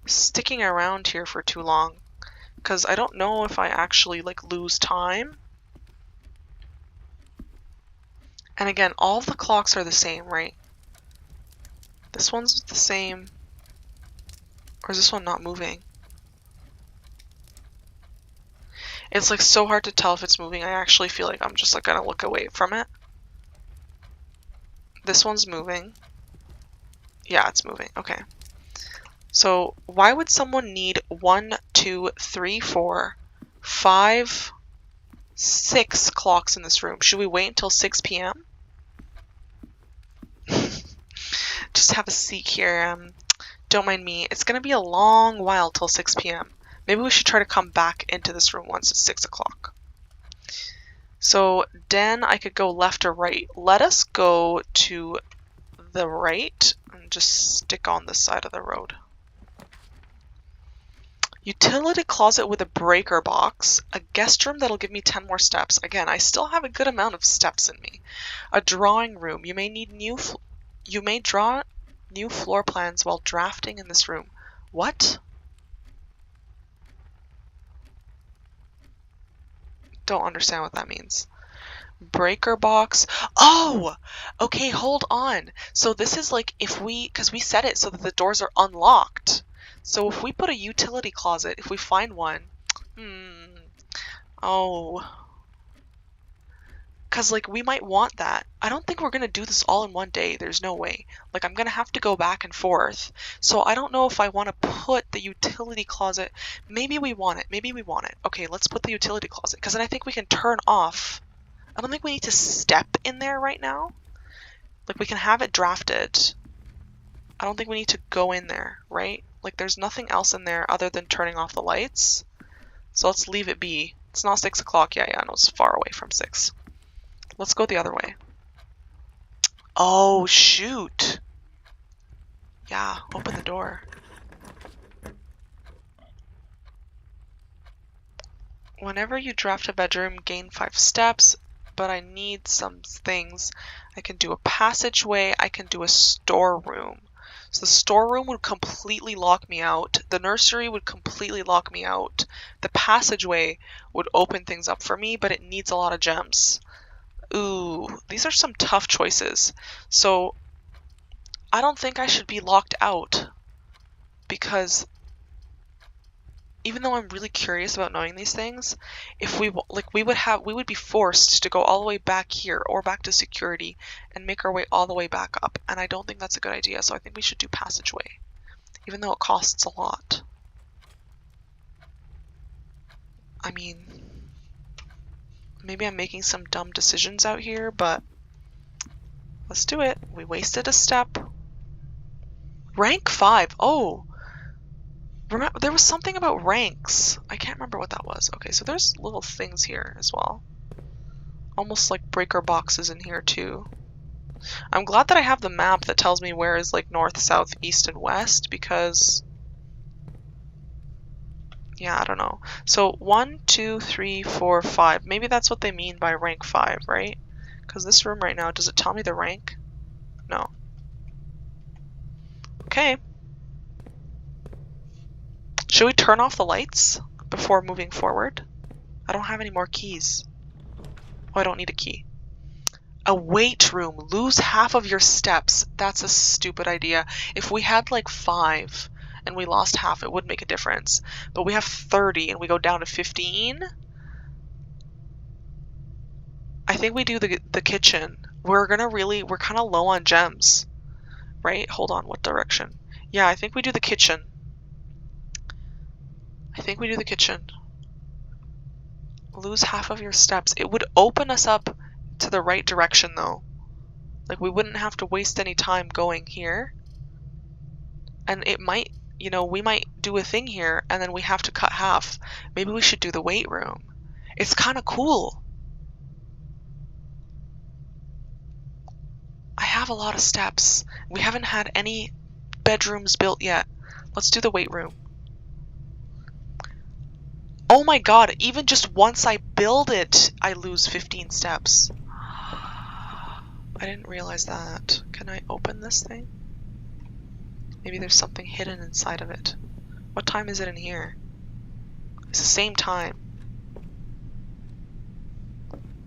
sticking around here for too long because I don't know if I actually like lose time. And again, all the clocks are the same, right? This one's the same. Or is this one not moving? It's like so hard to tell if it's moving. I actually feel like I'm just like gonna look away from it. This one's moving. Yeah, it's moving. Okay. So why would someone need 1, 2, 3, 4, 5, 6 clocks in this room? Should we wait until 6 p.m.? Just have a seat here. Don't mind me. It's gonna be a long while till 6 p.m. Maybe we should try to come back into this room once it's 6 o'clock. So then I could go left or right. Let us go to the right and just stick on this side of the road. Utility closet with a breaker box. A guest room that'll give me 10 more steps. Again, I still have a good amount of steps in me. A drawing room. You may draw new floor plans while drafting in this room. What? Don't understand what that means. Breaker box. Oh! Okay, hold on. So this is like because we set it so that the doors are unlocked. So if we put a utility closet, if we find one, oh. Because, like, we might want that. I don't think we're going to do this all in one day. There's no way. Like, I'm going to have to go back and forth. So I don't know if I want to put the utility closet. Maybe we want it. Maybe we want it. Okay, let's put the utility closet. Because then I think we can turn off. I don't think we need to step in there right now. Like, we can have it drafted. I don't think we need to go in there, right? Like, there's nothing else in there other than turning off the lights. So let's leave it be. It's not 6 o'clock. Yeah, no, it's far away from 6. Let's go the other way. Oh, shoot. Yeah, open the door. Whenever you draft a bedroom, gain 5 steps, but I need some things. I can do a passageway, I can do a storeroom. So the storeroom would completely lock me out. The nursery would completely lock me out. The passageway would open things up for me, but it needs a lot of gems. Ooh, these are some tough choices. So I don't think I should be locked out because even though I'm really curious about knowing these things, if we would be forced to go all the way back here or back to security and make our way all the way back up, and I don't think that's a good idea. So I think we should do passageway, even though it costs a lot. I mean, maybe I'm making some dumb decisions out here, but let's do it. We wasted a step. Rank 5. Oh, remember, there was something about ranks. I can't remember what that was. Okay, so there's little things here as well. Almost like breaker boxes in here too. I'm glad that I have the map that tells me where is like north, south, east, and west because... yeah, I don't know. So 1, 2, 3, 4, 5. Maybe that's what they mean by rank 5, right? Because this room right now, does it tell me the rank? No. Okay. Should we turn off the lights before moving forward? I don't have any more keys. Oh, I don't need a key. A weight room. Lose half of your steps. That's a stupid idea. If we had like 5 and we lost half, it would make a difference. But we have 30 and we go down to 15. I think we do the kitchen. We're kind of low on gems. Right? Hold on, what direction? Yeah, I think we do the kitchen. Lose half of your steps. It would open us up to the right direction though. Like we wouldn't have to waste any time going here. And it might, we might do a thing here and then we have to cut half. Maybe we should do the weight room. It's kind of cool. I have a lot of steps. We haven't had any bedrooms built yet. Let's do the weight room. Oh my god, even just once I build it, I lose 15 steps. I didn't realize that. Can I open this thing? Maybe there's something hidden inside of it. What time is it in here? It's the same time.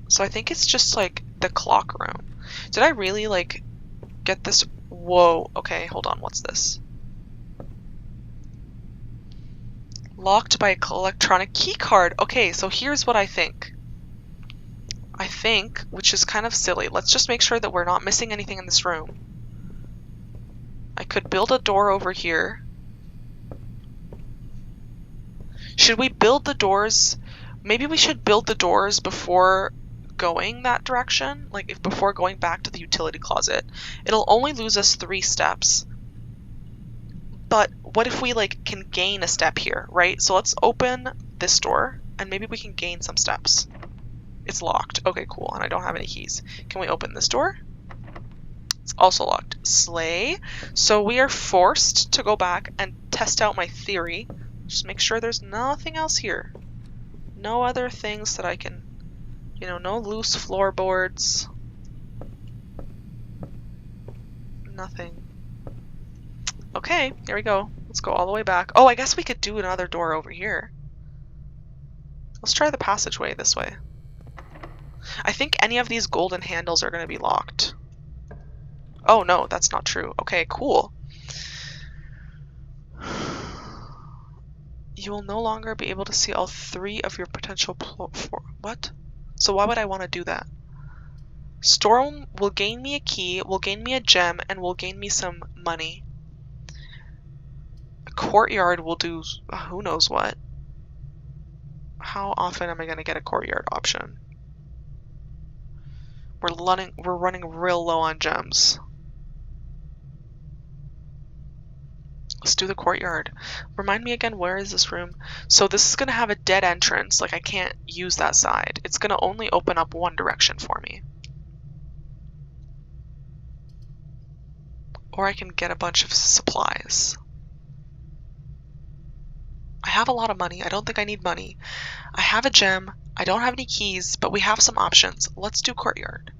So I think it's just like the clock room. Did I really like get this? Whoa, okay, hold on, what's this? Locked by electronic key card. Okay, so here's what I think. Which is kind of silly, let's just make sure that we're not missing anything in this room. I could build a door over here. Should we build the doors? Maybe we should build the doors before going that direction, like before going back to the utility closet. It'll only lose us 3 steps. But what if we like can gain a step here, right? So let's open this door and maybe we can gain some steps. It's locked. Okay, cool. And I don't have any keys. Can we open this door? It's also locked. Slay. So we are forced to go back and test out my theory. Just make sure there's nothing else here. No other things that I can, no loose floorboards. Nothing. Okay, here we go. Let's go all the way back. Oh, I guess we could do another door over here. Let's try the passageway this way. I think any of these golden handles are going to be locked. Oh no, that's not true. Okay, cool. You will no longer be able to see all 3 of your potential what? So why would I want to do that? Storm will gain me a key, will gain me a gem, and will gain me some money. A courtyard will do who knows what. How often am I going to get a courtyard option? We're running real low on gems. Let's do the courtyard. Remind me again, where is this room? So this is going to have a dead entrance. Like I can't use that side. It's going to only open up one direction for me. Or I can get a bunch of supplies. I have a lot of money. I don't think I need money. I have a gem. I don't have any keys, but we have some options. Let's do courtyard.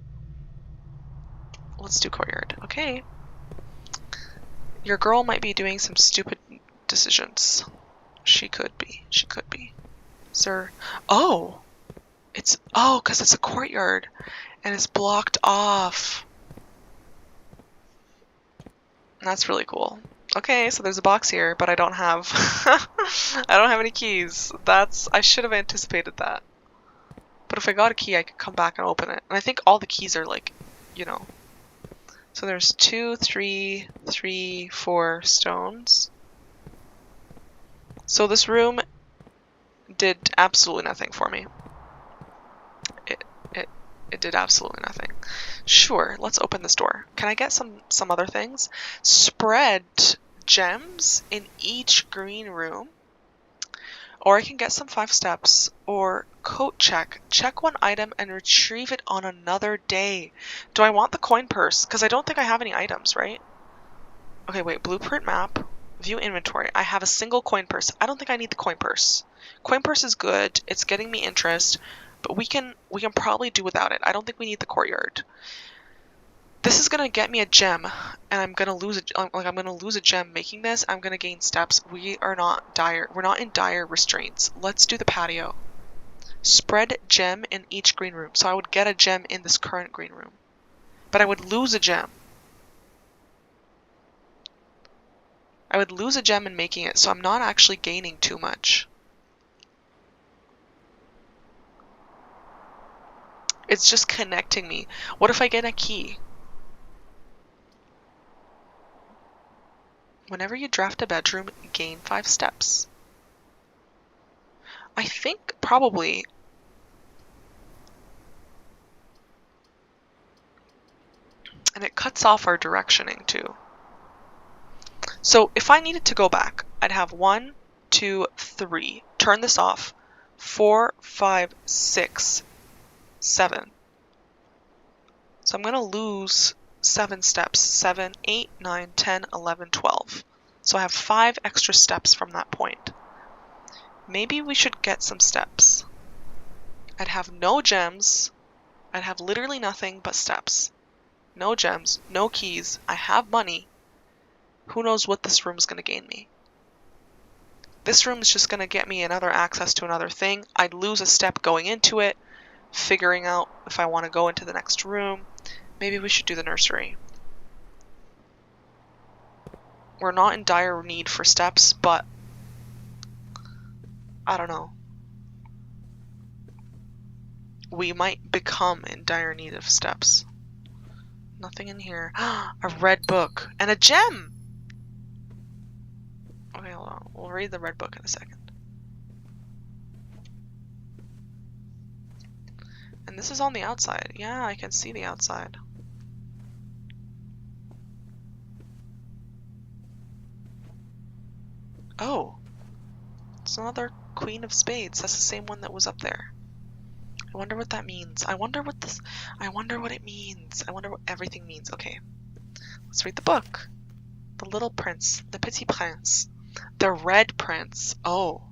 Let's do courtyard. Okay. Your girl might be doing some stupid decisions. She could be. She could be. Sir. Oh! because it's a courtyard. And it's blocked off. That's really cool. Okay, so there's a box here, but I don't have I don't have any keys. I should have anticipated that. But if I got a key, I could come back and open it. And I think all the keys are like, So there's 2, 3, 4 stones. So this room did absolutely nothing for me. It did absolutely nothing. Sure, let's open this door. Can I get some other things? Spread gems in each green room. Or I can get some 5 steps. Or coat check. Check one item and retrieve it on another day. Do I want the coin purse? Because I don't think I have any items, right? Okay, wait. Blueprint map. View inventory. I have a single coin purse. I don't think I need the coin purse. Coin purse is good. It's getting me interest. But we can probably do without it. I don't think we need the courtyard. This is gonna get me a gem, and I'm gonna lose a gem making this. I'm gonna gain steps. We're not in dire restraints. Let's do the patio. Spread gem in each green room. So I would get a gem in this current green room. but I would lose a gem. I would lose a gem in making it, so I'm not actually gaining too much. It's just connecting me. What if I get a key? Whenever you draft a bedroom, gain 5 steps. I think probably... And it cuts off our directioning too. So if I needed to go back, I'd have 1, 2, 3. Turn this off. 4, 5, 6, 7. So I'm going to lose 7 steps. 7, 8, 9, 10, 11, 12. So I have 5 extra steps from that point. Maybe we should get some steps. I'd have no gems. I'd have literally nothing but steps. No gems, no keys. I have money. Who knows what this room is going to gain me? This room is just going to get me another access to another thing. I'd lose a step going into it, figuring out if I want to go into the next room. Maybe we should do the nursery. We're not in dire need for steps, but I don't know. We might become in dire need of steps. Nothing in here. A red book and a gem! Okay, hold on. We'll read the red book in a second. And this is on the outside. Yeah, I can see the outside. Oh. It's another Queen of Spades. That's the same one that was up there. I wonder what that means. I wonder what it means. I wonder what everything means. Okay. Let's read the book. The Little Prince. The Petit Prince. The Red Prince. Oh.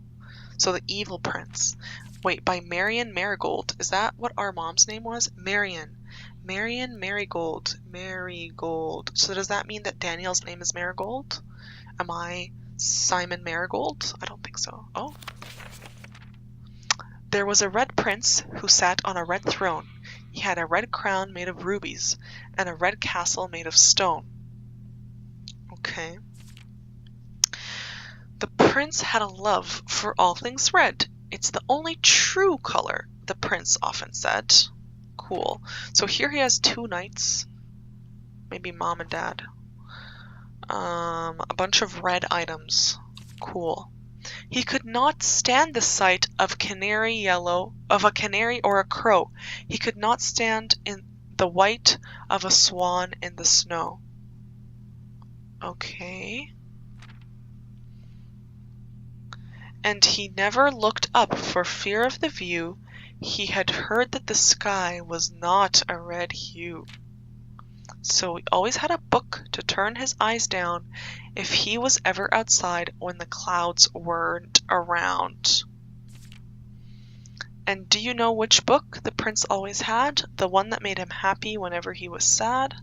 So the Evil Prince. Wait, by Marion Marigold. Is that what our mom's name was? Marion. Marion Marigold. Marigold. So does that mean that Danielle's name is Marigold? Am I Simon Marigold? I don't think so. Oh. There was a red prince who sat on a red throne. He had a red crown made of rubies, and a red castle made of stone. Okay. The prince had a love for all things red. It's the only true color, the prince often said. Cool. So here he has 2 knights. Maybe mom and dad. A bunch of red items. Cool. He could not stand the sight of a canary or a crow. He could not stand in the white of a swan in the snow. Okay. And he never looked up for fear of the view. He had heard that the sky was not a red hue. So he always had a book to turn his eyes down if he was ever outside when the clouds weren't around. And do you know which book the prince always had? The one that made him happy whenever he was sad?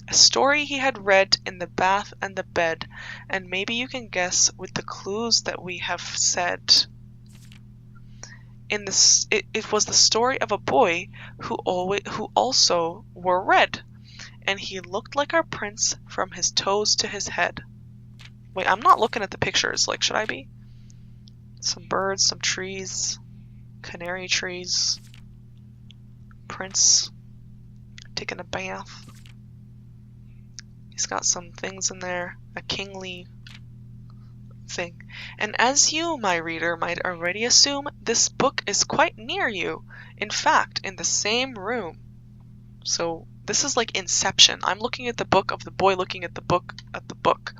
A story he had read in the bath and the bed, and maybe you can guess with the clues that we have said. It was the story of a boy who also wore red. And he looked like our prince from his toes to his head. Wait, I'm not looking at the pictures. Like, should I be? Some birds, some trees, canary trees, prince taking a bath. He's got some things in there, a kingly thing. And as you, my reader, might already assume, this book is quite near you. In fact, in the same room. So this is like Inception. I'm looking at the book of the boy looking at the book of the book.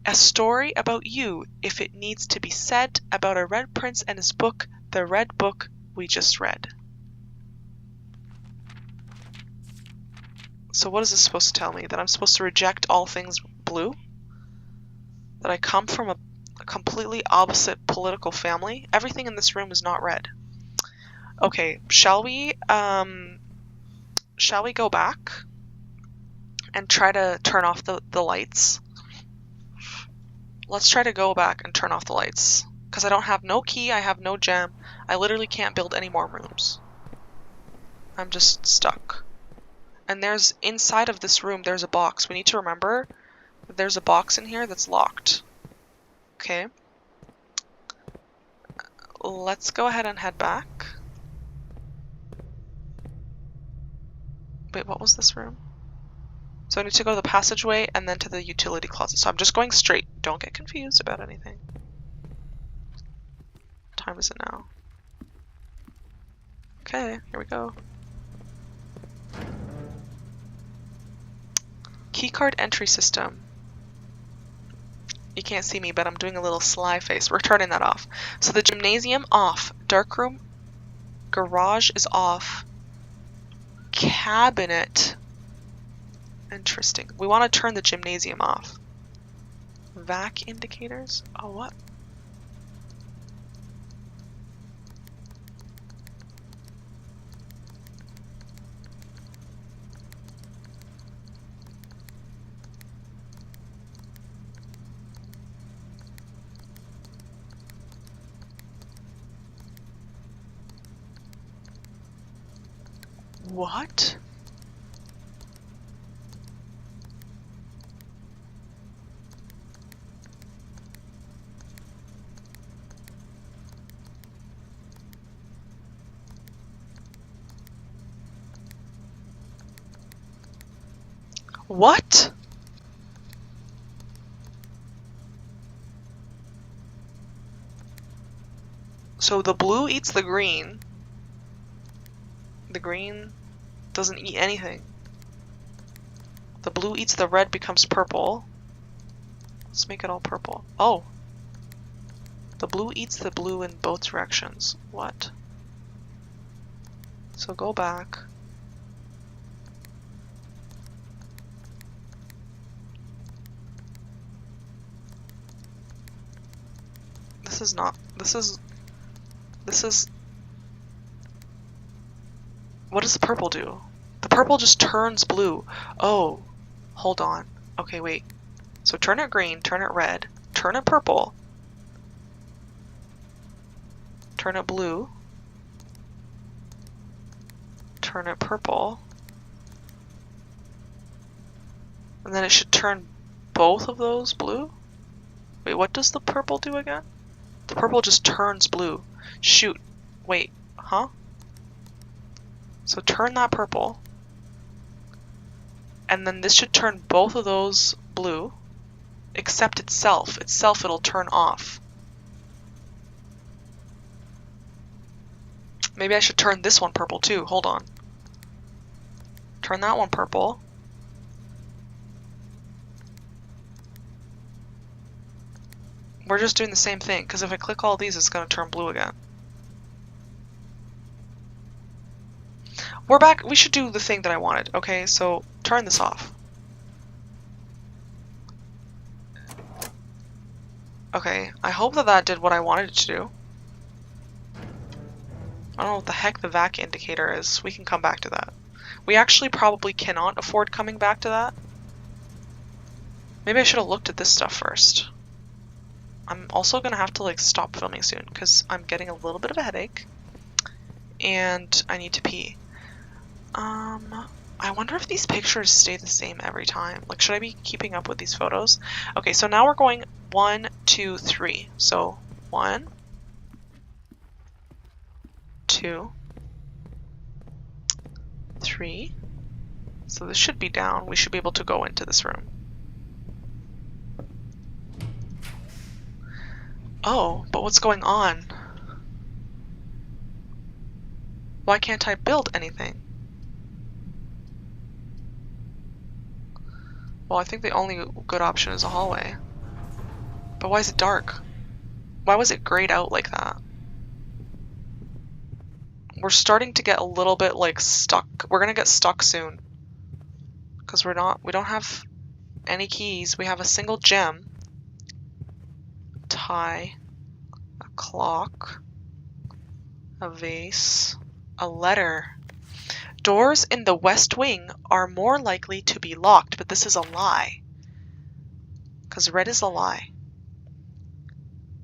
A story about you, if it needs to be said, about a red prince and his book, the red book we just read. So what is this supposed to tell me? That I'm supposed to reject all things blue? That I come from a completely opposite political family? Everything in this room is not red. Okay, shall we go back and try to turn off the lights? Let's try to go back and turn off the lights. Because I don't have no key, I have no gem. I literally can't build any more rooms. I'm just stuck. And there's, inside of this room, there's a box. We need to remember that there's a box in here that's locked. Okay. Let's go ahead and head back. Wait, what was this room? So I need to go to the passageway and then to the utility closet. So I'm just going straight. Don't get confused about anything. What time is it now? Okay, here we go. Keycard entry system. You can't see me, but I'm doing a little sly face. We're turning that off. So the gymnasium off. Darkroom. Garage is off. Cabinet. Interesting. We want to turn the gymnasium off. Vac indicators? Oh, what? What? What? So the blue eats the green. The green doesn't eat anything. The blue eats the red, becomes purple. Let's make it all purple. Oh. The blue eats the blue in both directions. What? So go back. This is not, this is, what does the purple do? The purple just turns blue. Oh, hold on. Okay, wait. So turn it green, turn it red, turn it purple, turn it blue, turn it purple, and then it should turn both of those blue? Wait, what does the purple do again? The purple just turns blue. Shoot. Wait, huh? So turn that purple, and then this should turn both of those blue, except itself. Itself it'll turn off. Maybe I should turn this one purple too. Hold on. Turn that one purple. We're just doing the same thing, because if I click all these, it's going to turn blue again. We're back. We should do the thing that I wanted. Okay, so turn this off. Okay, I hope that that did what I wanted it to do. I don't know what the heck the vac indicator is. We can come back to that. We actually probably cannot afford coming back to that. Maybe I should have looked at this stuff first. I'm also going to have to like stop filming soon because I'm getting a little bit of a headache and I need to pee. I wonder if these pictures stay the same every time. Like, should I be keeping up with these photos? Okay, so now we're going 1, 2, 3. So 1, 2, 3. So this should be down. We should be able to go into this room. Oh, but what's going on? Why can't I build anything? Well, I think the only good option is a hallway. But why is it dark? Why was it grayed out like that? We're starting to get a little bit like stuck. We're gonna get stuck soon. Because we don't have any keys. We have a single gem. Tie. A clock. A vase. A letter. Doors in the west wing are more likely to be locked, but this is a lie. Because red is a lie.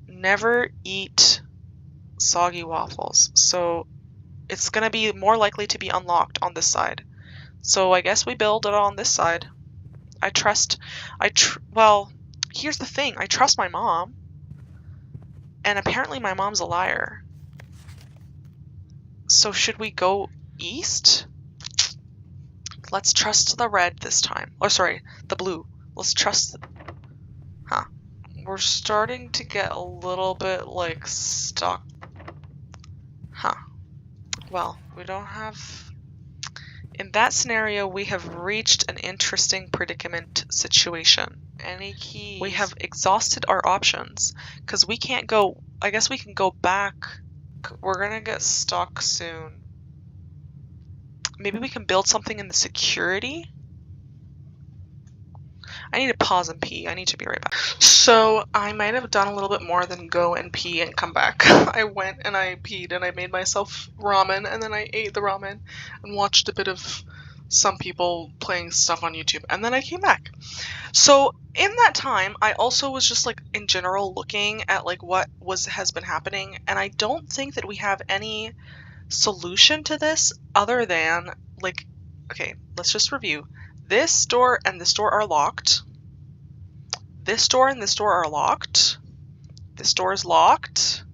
Never eat soggy waffles. So it's going to be more likely to be unlocked on this side. So I guess we build it on this side. Well, here's the thing. I trust my mom. And apparently my mom's a liar. So should we go east? Let's trust the red this time. Or sorry, the blue. Let's trust Huh. We're starting to get a little bit, like, stuck. Huh. Well, we don't have... In that scenario, we have reached an interesting predicament situation. Any keys? We have exhausted our options, because we can't go... I guess we can go back. We're gonna get stuck soon. Maybe we can build something in the security? I need to pause and pee. I need to be right back. So I might have done a little bit more than go and pee and come back. I went and I peed and I made myself ramen and then I ate the ramen and watched a bit of some people playing stuff on YouTube and then I came back. So in that time, I also was just like in general looking at like what has been happening, and I don't think that we have any solution to this other than like, okay, let's just review. This door and this door are locked. This door and this door are locked. This door is locked.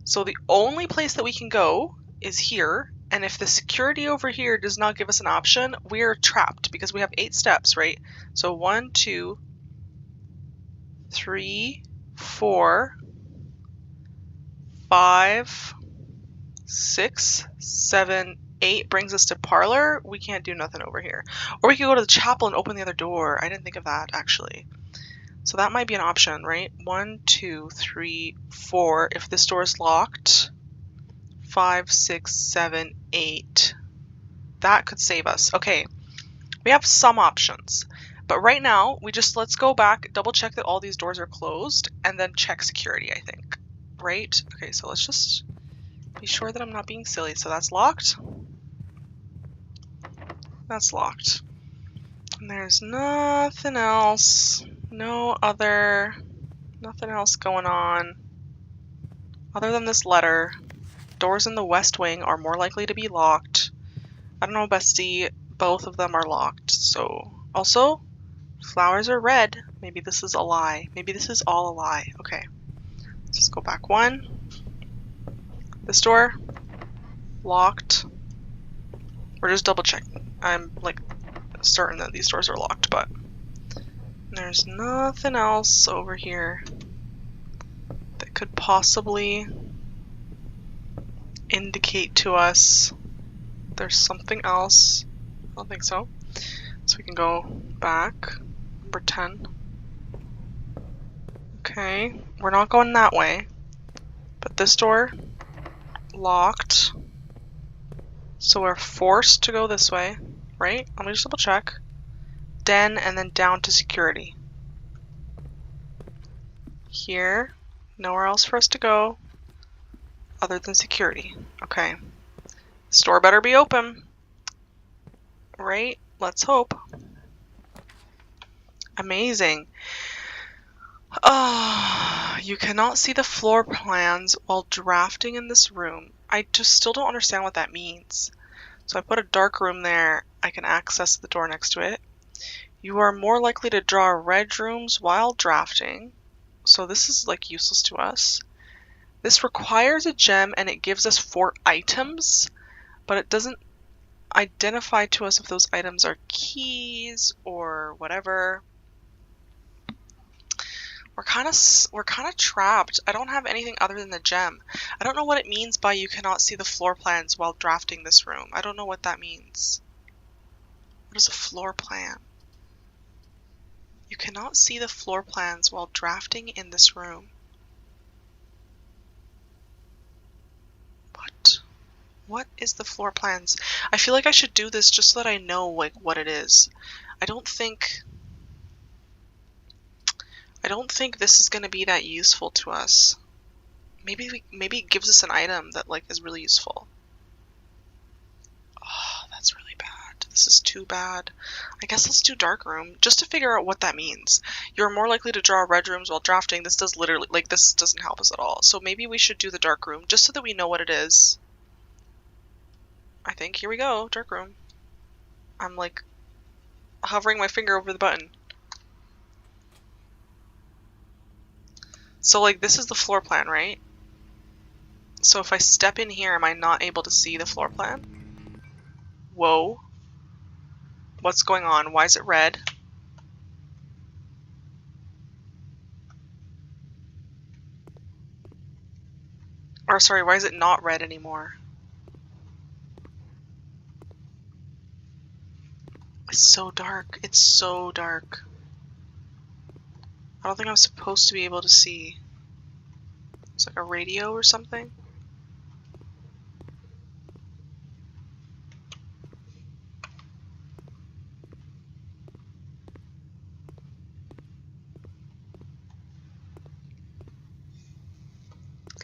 So the only place that we can go is here. And if the security over here does not give us an option, we are trapped because we have 8 steps, right? So 1, 2, 3, 4, 5, 6, 7, 8 brings us to parlor. We can't do nothing over here. Or we could go to the chapel and open the other door. I didn't think of that, actually. So that might be an option, right? 1, 2, 3, 4. If this door is locked, 5, 6, 7, 8. That could save us. Okay, we have some options. But right now, let's go back, double check that all these doors are closed, and then check security, I think. Right? Okay, so let's just be sure that I'm not being silly. So that's locked. That's locked. And there's nothing else. Nothing else going on. Other than this letter. Doors in the west wing are more likely to be locked. I don't know, bestie. Both of them are locked. So, also, flowers are red. Maybe this is a lie. Maybe this is all a lie. Okay. Let's just go back 1. This door, locked. We're just double checking. I'm like certain that these doors are locked, but there's nothing else over here that could possibly indicate to us there's something else. I don't think so. So we can go back. Number 10. Okay, we're not going that way. But this door, locked. So we're forced to go this way, right? Let me just double check. Den and then down to security. Here, nowhere else for us to go other than security. Okay. Store better be open. Right? Let's hope. Amazing. You cannot see the floor plans while drafting in this room. I just still don't understand what that means. So I put a dark room there. I can access the door next to it. You are more likely to draw red rooms while drafting. So this is like useless to us. This requires a gem and it gives us 4 items, but it doesn't identify to us if those items are keys or whatever. We're kind of trapped. I don't have anything other than the gem. I don't know what it means by you cannot see the floor plans while drafting this room. I don't know what that means. What is a floor plan? You cannot see the floor plans while drafting in this room. What? What is the floor plans? I feel like I should do this just so that I know like what it is. I don't think this is going to be that useful to us. Maybe it gives us an item that like is really useful. Oh, that's really bad. This is too bad. I guess let's do dark room just to figure out what that means. You're more likely to draw red rooms while drafting. This does literally like this doesn't help us at all. So maybe we should do the dark room just so that we know what it is. I think here we go, dark room. I'm like hovering my finger over the button. So like this is the floor plan, right? So if I step in here, am I not able to see the floor plan? Whoa. What's going on? Why is it red? Or sorry, why is it not red anymore? It's so dark. It's so dark. I don't think I'm supposed to be able to see. It's like a radio or something.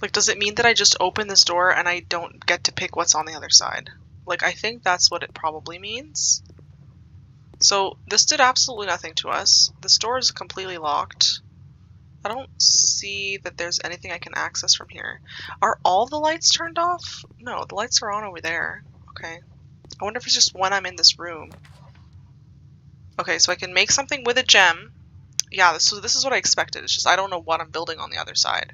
Like, does it mean that I just open this door and I don't get to pick what's on the other side? Like, I think that's what it probably means. So, this did absolutely nothing to us. This door is completely locked. I don't see that there's anything I can access from here. Are all the lights turned off? No, the lights are on over there. Okay. I wonder if it's just when I'm in this room. Okay, so I can make something with a gem. Yeah, so this is what I expected. It's just I don't know what I'm building on the other side.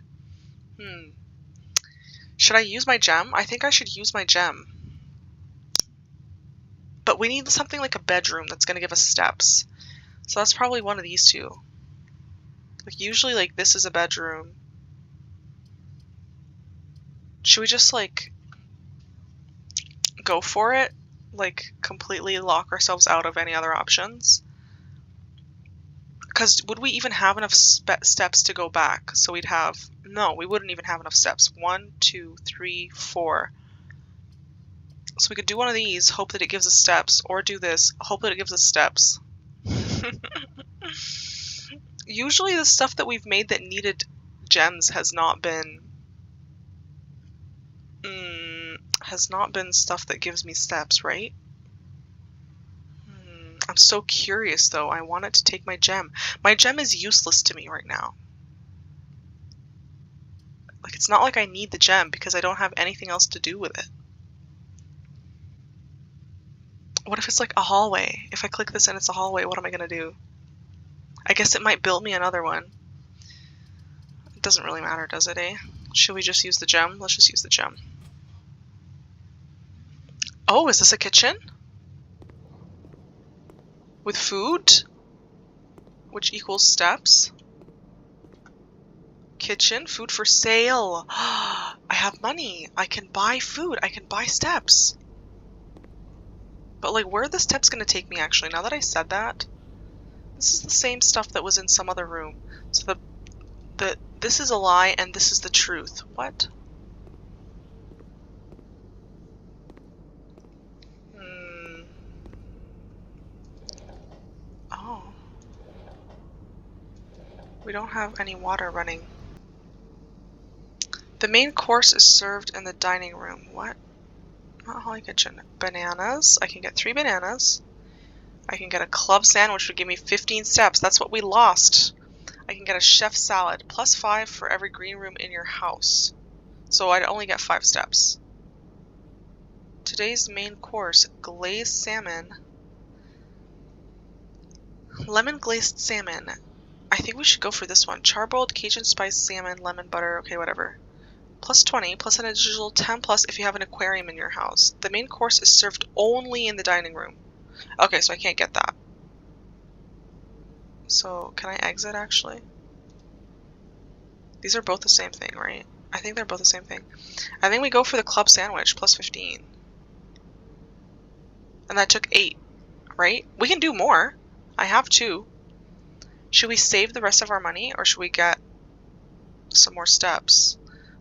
Should I use my gem? I think I should use my gem. But we need something like a bedroom that's going to give us steps. So that's probably one of these two. Like usually like this is a bedroom. Should we just like go for it? Like completely lock ourselves out of any other options? Because would we even have enough steps to go back? So we'd have... No, we wouldn't even have enough steps. 1, 2, 3, 4. So we could do one of these, hope that it gives us steps, or do this, hope that it gives us steps. Usually the stuff that we've made that needed gems has not been stuff that gives me steps, right? I'm so curious though. I want it to take my gem. My gem is useless to me right now. Like, it's not like I need the gem because I don't have anything else to do with it. What if it's like a hallway? If I click this and it's a hallway, what am I gonna do? I guess it might build me another one. It doesn't really matter, does it, eh? Should we just use the gem? Let's just use the gem. Oh, is this a kitchen? With food? Which equals steps? Kitchen, food for sale. I have money. I can buy food. I can buy steps. But like, where are the steps gonna take me actually? Now that I said that, this is the same stuff that was in some other room. So this is a lie and this is the truth. What? Oh. We don't have any water running. The main course is served in the dining room. What? Not Holly Kitchen. Bananas. I can get 3 bananas. I can get a club sandwich, which would give me 15 steps. That's what we lost. I can get a chef salad. Plus 5 for every green room in your house. So I'd only get 5 steps. Today's main course. Glazed salmon. Lemon glazed salmon. I think we should go for this one. Charboiled Cajun spice salmon, lemon butter. Okay, whatever. Plus 20, plus an additional 10 plus if you have an aquarium in your house. The main course is served only in the dining room. Okay, so I can't get that. So, can I exit actually? These are both the same thing, right? I think they're both the same thing. I think we go for the club sandwich, plus 15. And that took 8, right? We can do more. I have 2. Should we save the rest of our money, or should we get some more steps?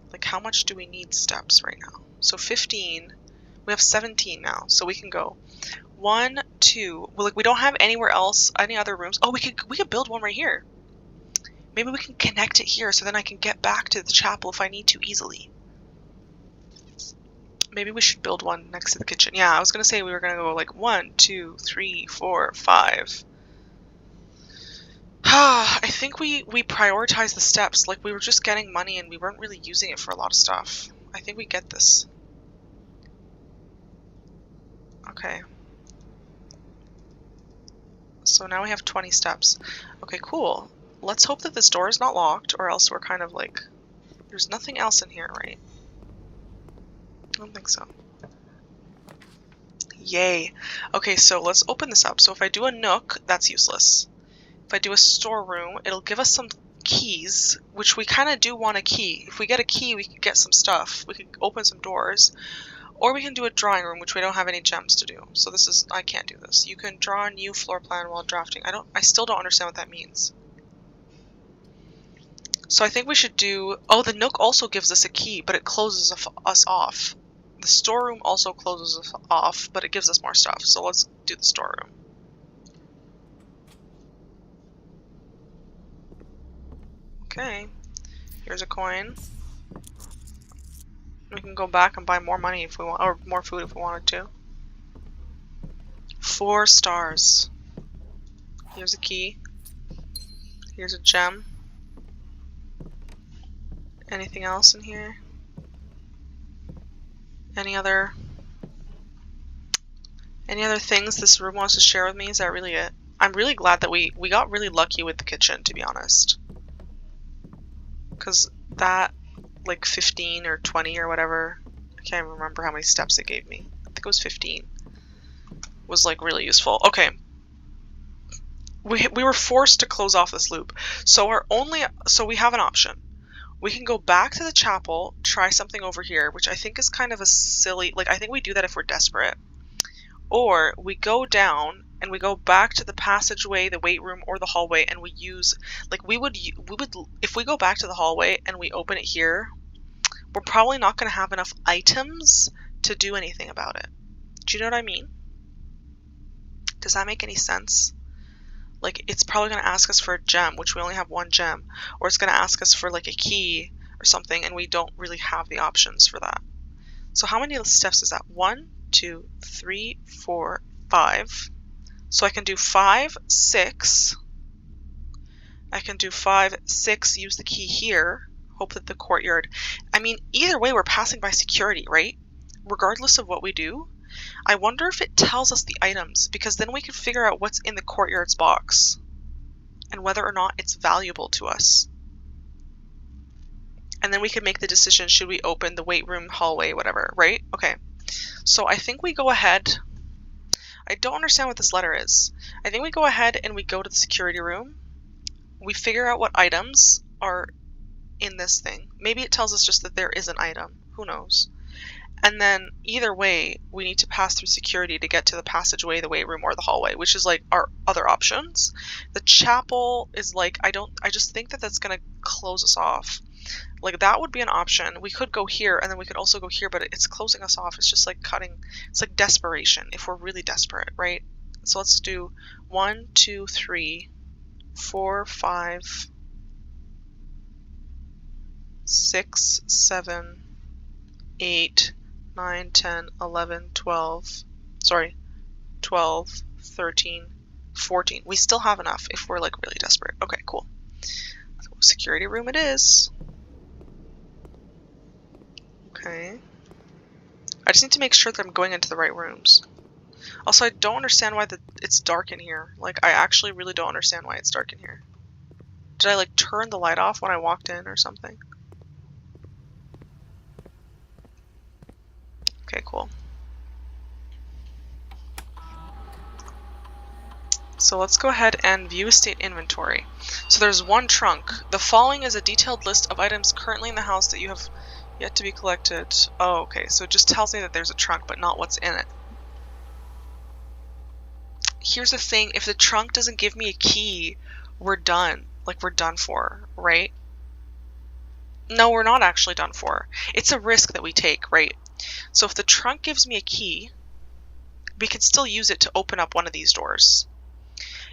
Like, how much do we need steps right now? So 15. We have 17 now, so we can go. 1, 2. Well, like, we don't have anywhere else, any other rooms. Oh, we could build one right here. Maybe we can connect it here, so then I can get back to the chapel if I need to easily. Maybe we should build one next to the kitchen. Yeah, I was gonna say we were gonna go like 1, 2, 3, 4, 5. I think we prioritized the steps. Like, we were just getting money and we weren't really using it for a lot of stuff. I think we get this. Okay. So now we have 20 steps. Okay, cool. Let's hope that this door is not locked, or else we're kind of like... There's nothing else in here, right? I don't think so. Yay. Okay, so let's open this up. So if I do a nook, that's useless. If I do a storeroom, it'll give us some keys, which we kind of do want a key. If we get a key, we could get some stuff. We could open some doors. Or we can do a drawing room, which we don't have any gems to do. So this is... I can't do this. You can draw a new floor plan while drafting. I still don't understand what that means. So I think we should do... Oh, the nook also gives us a key, but it closes us off. The storeroom also closes us off, but it gives us more stuff. So let's do the storeroom. Okay. Here's a coin. We can go back and buy more money if we want, or more food if we wanted to. 4 stars. Here's a key. Here's a gem. Anything else in here? Any other things this room wants to share with me? Is that really it? I'm really glad that we got really lucky with the kitchen, to be honest. Because that, like 15 or 20 or whatever, I can't remember how many steps it gave me. I think it was 15. Was like really useful. Okay. We were forced to close off this loop. So we have an option. We can go back to the chapel, try something over here, which I think is kind of a silly, like I think we do that if we're desperate. Or we go down and we go back to the passageway, the weight room, or the hallway, and we use, like we would, if we go back to the hallway and we open it here, we're probably not going to have enough items to do anything about it. Do you know what I mean? Does that make any sense? Like, it's probably going to ask us for a gem, which we only have 1 gem. Or it's going to ask us for, like, a key or something, and we don't really have the options for that. So how many steps is that? 1, 2, 3, 4, 5. So I can do 5, 6. I can do 5, 6, use the key here. Hope that the courtyard... I mean, either way, we're passing by security, right? Regardless of what we do. I wonder if it tells us the items, because then we can figure out what's in the courtyard's box and whether or not it's valuable to us. And then we can make the decision, should we open the weight room, hallway, whatever, right? Okay, so I think we go ahead. I don't understand what this letter is. I think we go ahead and we go to the security room. We figure out what items are in this thing. Maybe it tells us just that there is an item. Who knows? And then, either way, we need to pass through security to get to the passageway, the weight room, or the hallway, which is, like, our other options. The chapel is, like, I just think that that's gonna close us off. Like, that would be an option. We could go here, and then we could also go here, but it's closing us off. It's just, like, cutting. It's, like, desperation, if we're really desperate, right? So let's do 1, 2, 3, 4, 5, 6, 7, 8, 9, 10, 11, 12, sorry, 12, 13, 14. We still have enough if we're, like, really desperate. Okay, cool. So, security room it is. Okay. I just need to make sure that I'm going into the right rooms. Also, I don't understand why it's dark in here. Like, I actually really don't understand why it's dark in here. Did I, like, turn the light off when I walked in or something? Okay, cool. So let's go ahead and view estate inventory. So there's 1 trunk. The following is a detailed list of items currently in the house that you have yet to be collected. Oh, okay, so it just tells me that there's a trunk, but not what's in it. Here's the thing, if the trunk doesn't give me a key, we're done. Like, we're done for, right? No, we're not actually done for. It's a risk that we take, right? So if the trunk gives me a key, we can still use it to open up one of these doors.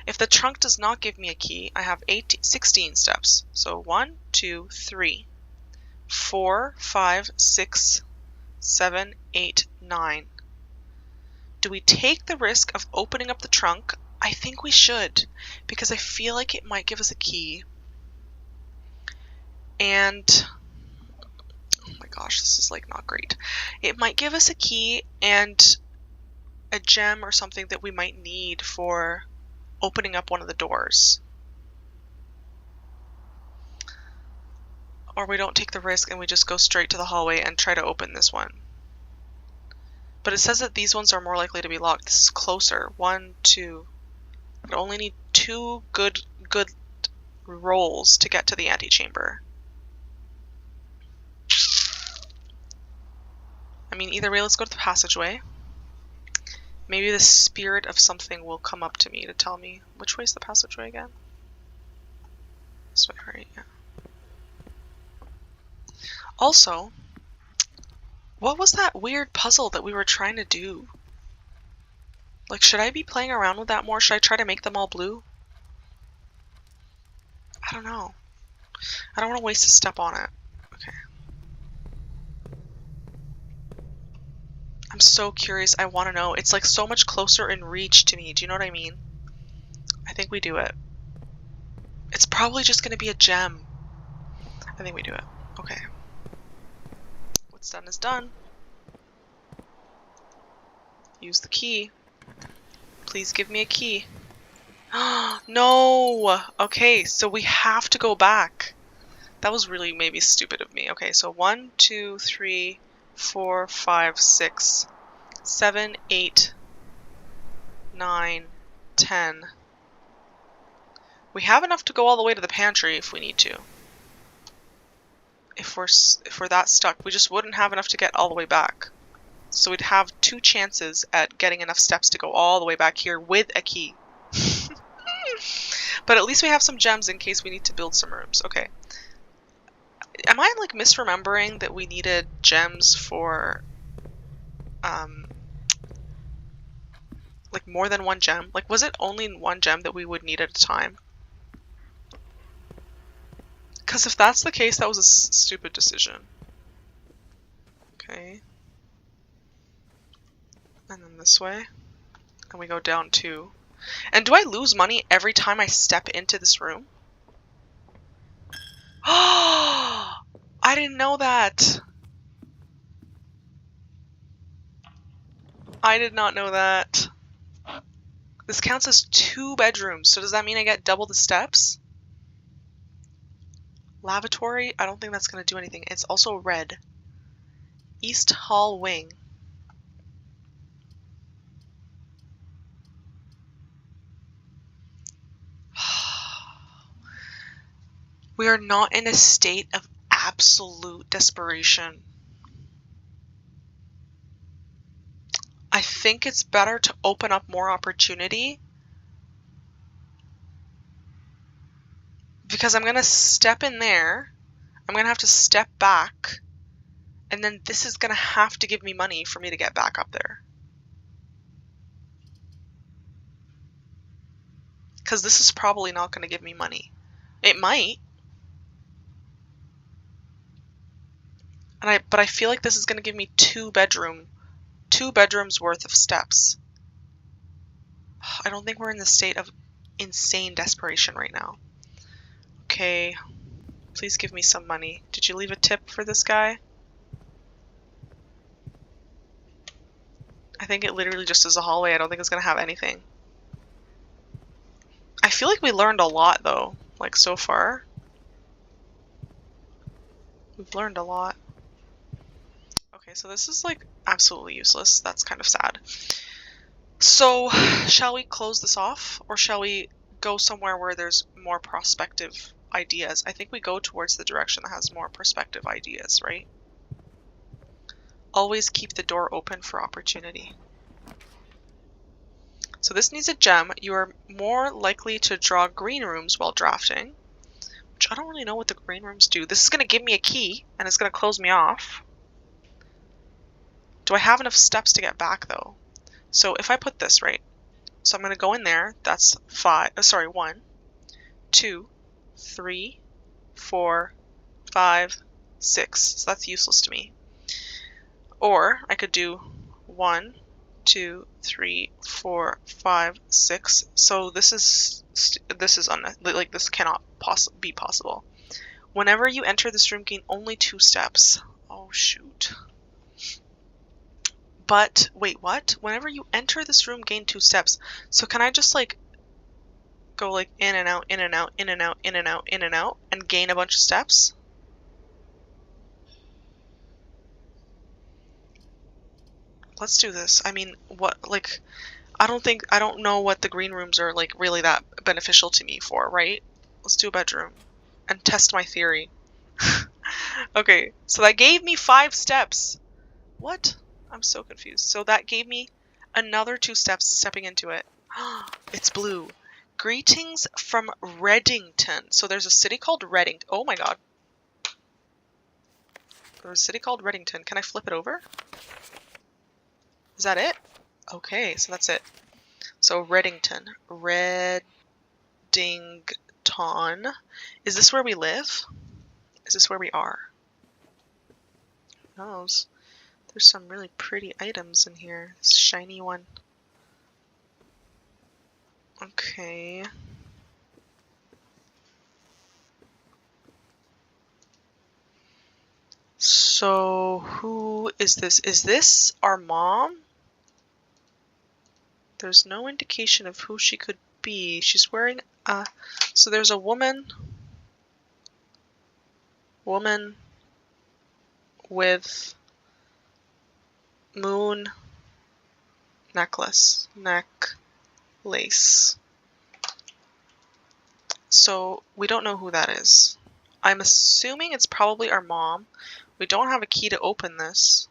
If the trunk does not give me a key, I have 16 steps. So 1, 2, 3, 4, 5, 6, 7, 8, 9. Do we take the risk of opening up the trunk? I think we should, because I feel like it might give us a key. And... oh my gosh, this is like not great. It might give us a key and a gem or something that we might need for opening up one of the doors. Or we don't take the risk and we just go straight to the hallway and try to open this one. But it says that these ones are more likely to be locked. This is closer. 1, 2. I only need 2 good rolls to get to the antechamber. I mean, either way, let's go to the passageway. Maybe the spirit of something will come up to me to tell me which way is the passageway again. This way, right? Yeah. Also, what was that weird puzzle that we were trying to do? Like, should I be playing around with that more? Should I try to make them all blue? I don't know. I don't want to waste a step on it. Okay. I'm so curious. I want to know. It's like so much closer in reach to me. Do you know what I mean? I think we do it. It's probably just going to be a gem. I think we do it. Okay. What's done is done. Use the key. Please give me a key. No! Okay, so we have to go back. That was really maybe stupid of me. Okay, so 1, 2, 3, 4, 5, 6, 7, 8, 9, 10. We have enough to go all the way to the pantry if we need to. If we're that stuck, we just wouldn't have enough to get all the way back. So we'd have 2 chances at getting enough steps to go all the way back here with a key. But at least we have some gems in case we need to build some rooms. Okay. Am I like misremembering that we needed gems for like more than 1 gem? Like, was it only 1 gem that we would need at a time? Because if that's the case, that was a stupid decision. Okay. And then this way. And we go down 2. And do I lose money every time I step into this room? Oh! I didn't know that! I did not know that. This counts as 2 bedrooms, so does that mean I get double the steps? Lavatory? I don't think that's going to do anything. It's also red. East Hall Wing. We are not in a state of absolute desperation. I think it's better to open up more opportunity. Because I'm going to step in there. I'm going to have to step back. And then this is going to have to give me money for me to get back up there. Because this is probably not going to give me money. It might. But I feel like this is going to give me 2 bedrooms worth of steps. I don't think we're in the state of insane desperation right now. Okay. Please give me some money. Did you leave a tip for this guy? I think it literally just is a hallway. I don't think it's going to have anything. I feel like we learned a lot, though. Like, so far. We've learned a lot. Okay, so this is, like, absolutely useless. That's kind of sad. So, shall we close this off? Or shall we go somewhere where there's more prospective ideas? I think we go towards the direction that has more prospective ideas, right? Always keep the door open for opportunity. So this needs a gem. You are more likely to draw green rooms while drafting. Which I don't really know what the green rooms do. This is going to give me a key, and it's going to close me off. Do I have enough steps to get back, though? So if I put this, right? So I'm going to go in there. That's 1, 2, 3, 4, 5, 6. So that's useless to me. Or I could do 1, 2, 3, 4, 5, 6. So this cannot be possible. Whenever you enter this room, gain only 2 steps. Oh shoot. But wait, what? Whenever you enter this room, gain 2 steps. So can I just like go like in and out, in and out, in and out, in and out, in and out, and gain a bunch of steps? Let's do this. I mean, what, like, I don't know what the green rooms are, like, really that beneficial to me for, right? Let's do a bedroom and test my theory. Okay, so that gave me 5 steps. What? I'm so confused. So that gave me another 2 steps stepping into it. It's blue. Greetings from Reddington. So there's a city called Reddington. Oh my god. There's a city called Reddington. Can I flip it over? Is that it? Okay, so that's it. So Reddington. Reddington. Is this where we live? Is this where we are? Who knows? There's some really pretty items in here. This shiny one. Okay. So, who is this? Is this our mom? There's no indication of who she could be. She's wearing a... So there's a woman with moon necklace. Necklace. So, we don't know who that is. I'm assuming it's probably our mom. We don't have a key to open this.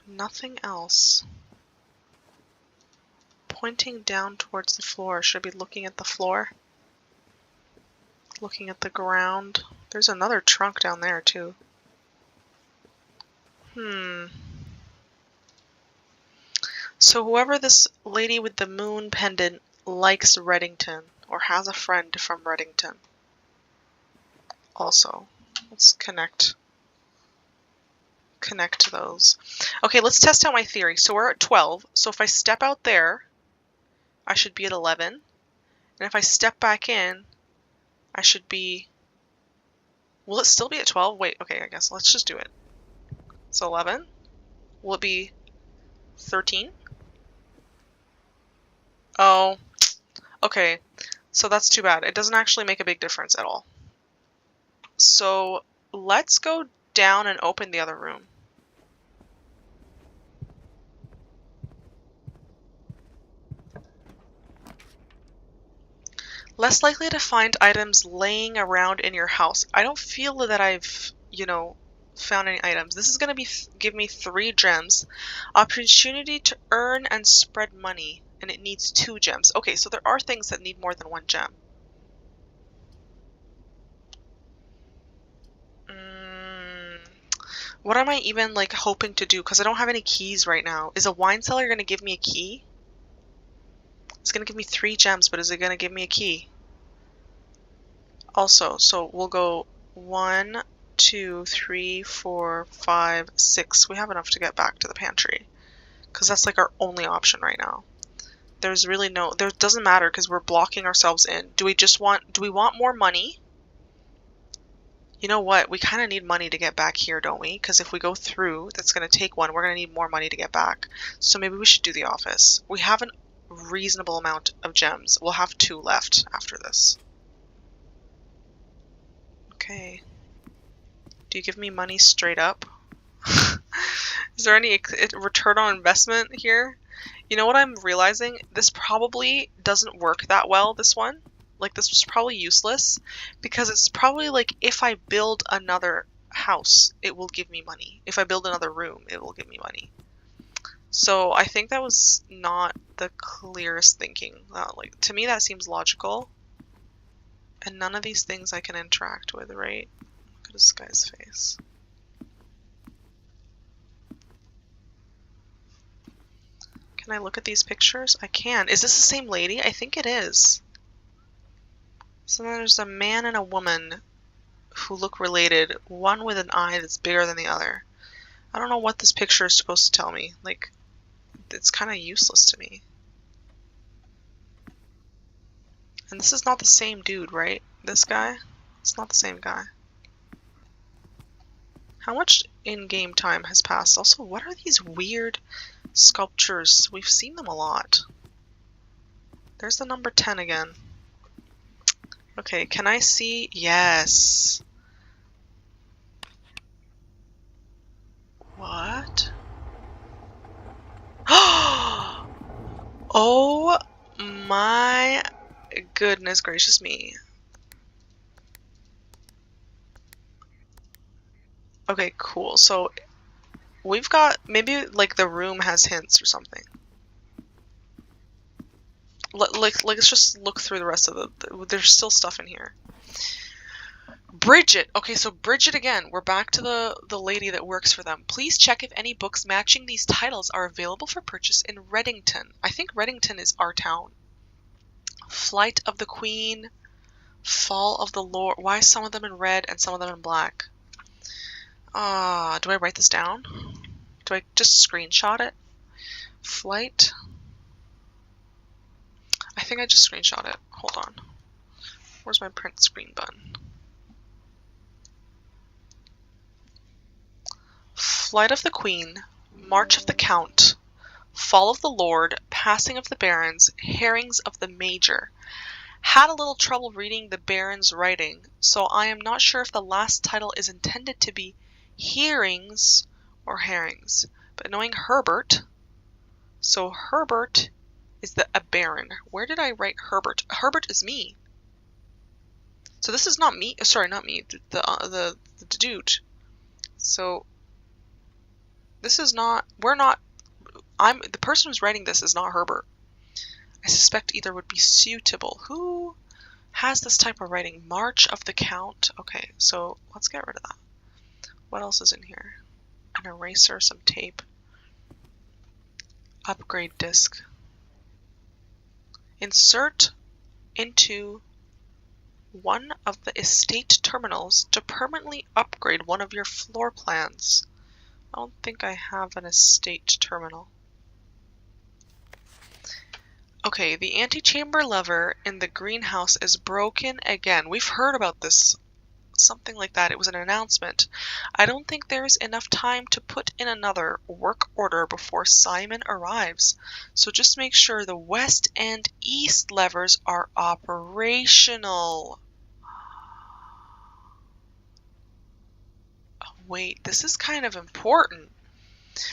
Nothing else. Pointing down towards the floor. Should I be looking at the floor? Looking at the ground. There's another trunk down there too. So whoever this lady with the moon pendant likes Reddington, or has a friend from Reddington. Also, let's connect those. Okay, let's test out my theory. So we're at 12. So if I step out there, I should be at 11. And if I step back in, I should be... Will it still be at 12? Wait, okay, I guess. Let's just do it. So 11. Will it be 13? Oh, okay. So that's too bad. It doesn't actually make a big difference at all. So let's go down and open the other room. Less likely to find items laying around in your house. I don't feel that I've, found any items. This is going to give me 3 gems. Opportunity to earn and spread money. And it needs 2 gems. Okay, so there are things that need more than 1 gem. What am I even, like, hoping to do? Because I don't have any keys right now. Is a wine cellar going to give me a key? It's going to give me 3 gems, but is it going to give me a key? Also, so we'll go 1, 2, 3, 4, 5, 6. We have enough to get back to the pantry. Because that's like our only option right now. There's really no... There doesn't matter because we're blocking ourselves in. Do we want more money? You know what? We kind of need money to get back here, don't we? Because if we go through, that's going to take 1. We're going to need more money to get back. So maybe we should do the office. We have a reasonable amount of gems. We'll have 2 left after this. Okay. Do you give me money straight up? Is there any return on investment here? You know what I'm realizing? This probably doesn't work that well, this one. Like, this was probably useless. Because it's probably like, if I build another house, it will give me money. If I build another room, it will give me money. So, I think that was not the clearest thinking. Like, to me, that seems logical. And none of these things I can interact with, right? Look at this guy's face. Can I look at these pictures? I can. Is this the same lady? I think it is. So there's a man and a woman who look related, one with an eye that's bigger than the other. I don't know what this picture is supposed to tell me. Like, it's kind of useless to me. And this is not the same dude, right? This guy? It's not the same guy. How much in-game time has passed? Also, what are these weird sculptures? We've seen them a lot. There's the number 10 again. Okay, can I see? Yes. What? Oh my goodness gracious me. Okay, cool. So we've got, maybe like the room has hints or something. Let's just look through the rest of there's still stuff in here. Bridget. Okay, so Bridget again. We're back to the lady that works for them. Please check if any books matching these titles are available for purchase in Reddington. I think Reddington is our town. Flight of the Queen, Fall of the Lord. Why is some of them in red and some of them in black? Do I write this down? Do I just screenshot it? Flight. I think I just screenshot it. Hold on. Where's my print screen button? Flight of the Queen, March of the Count, Fall of the Lord, Passing of the Barons, Herrings of the Major. Had a little trouble reading the Baron's writing, so I am not sure if the last title is intended to be Hearings or Herrings. But knowing Herbert, so Herbert is a Baron. Where did I write Herbert? Herbert is me. So this is not me. Sorry, not me. The dude. So this is not. We're not. The person who's writing this is not Herbert. I suspect either would be suitable. Who has this type of writing? March of the Count. Okay, so let's get rid of that. What else is in here? An eraser, some tape. Upgrade disc. Insert into one of the estate terminals to permanently upgrade one of your floor plans. I don't think I have an estate terminal. Okay, the antechamber lever in the greenhouse is broken again. We've heard about this. Something like that. It was an announcement. I don't think there's enough time to put in another work order before Simon arrives. So just make sure the west and east levers are operational. Oh, wait, this is kind of important.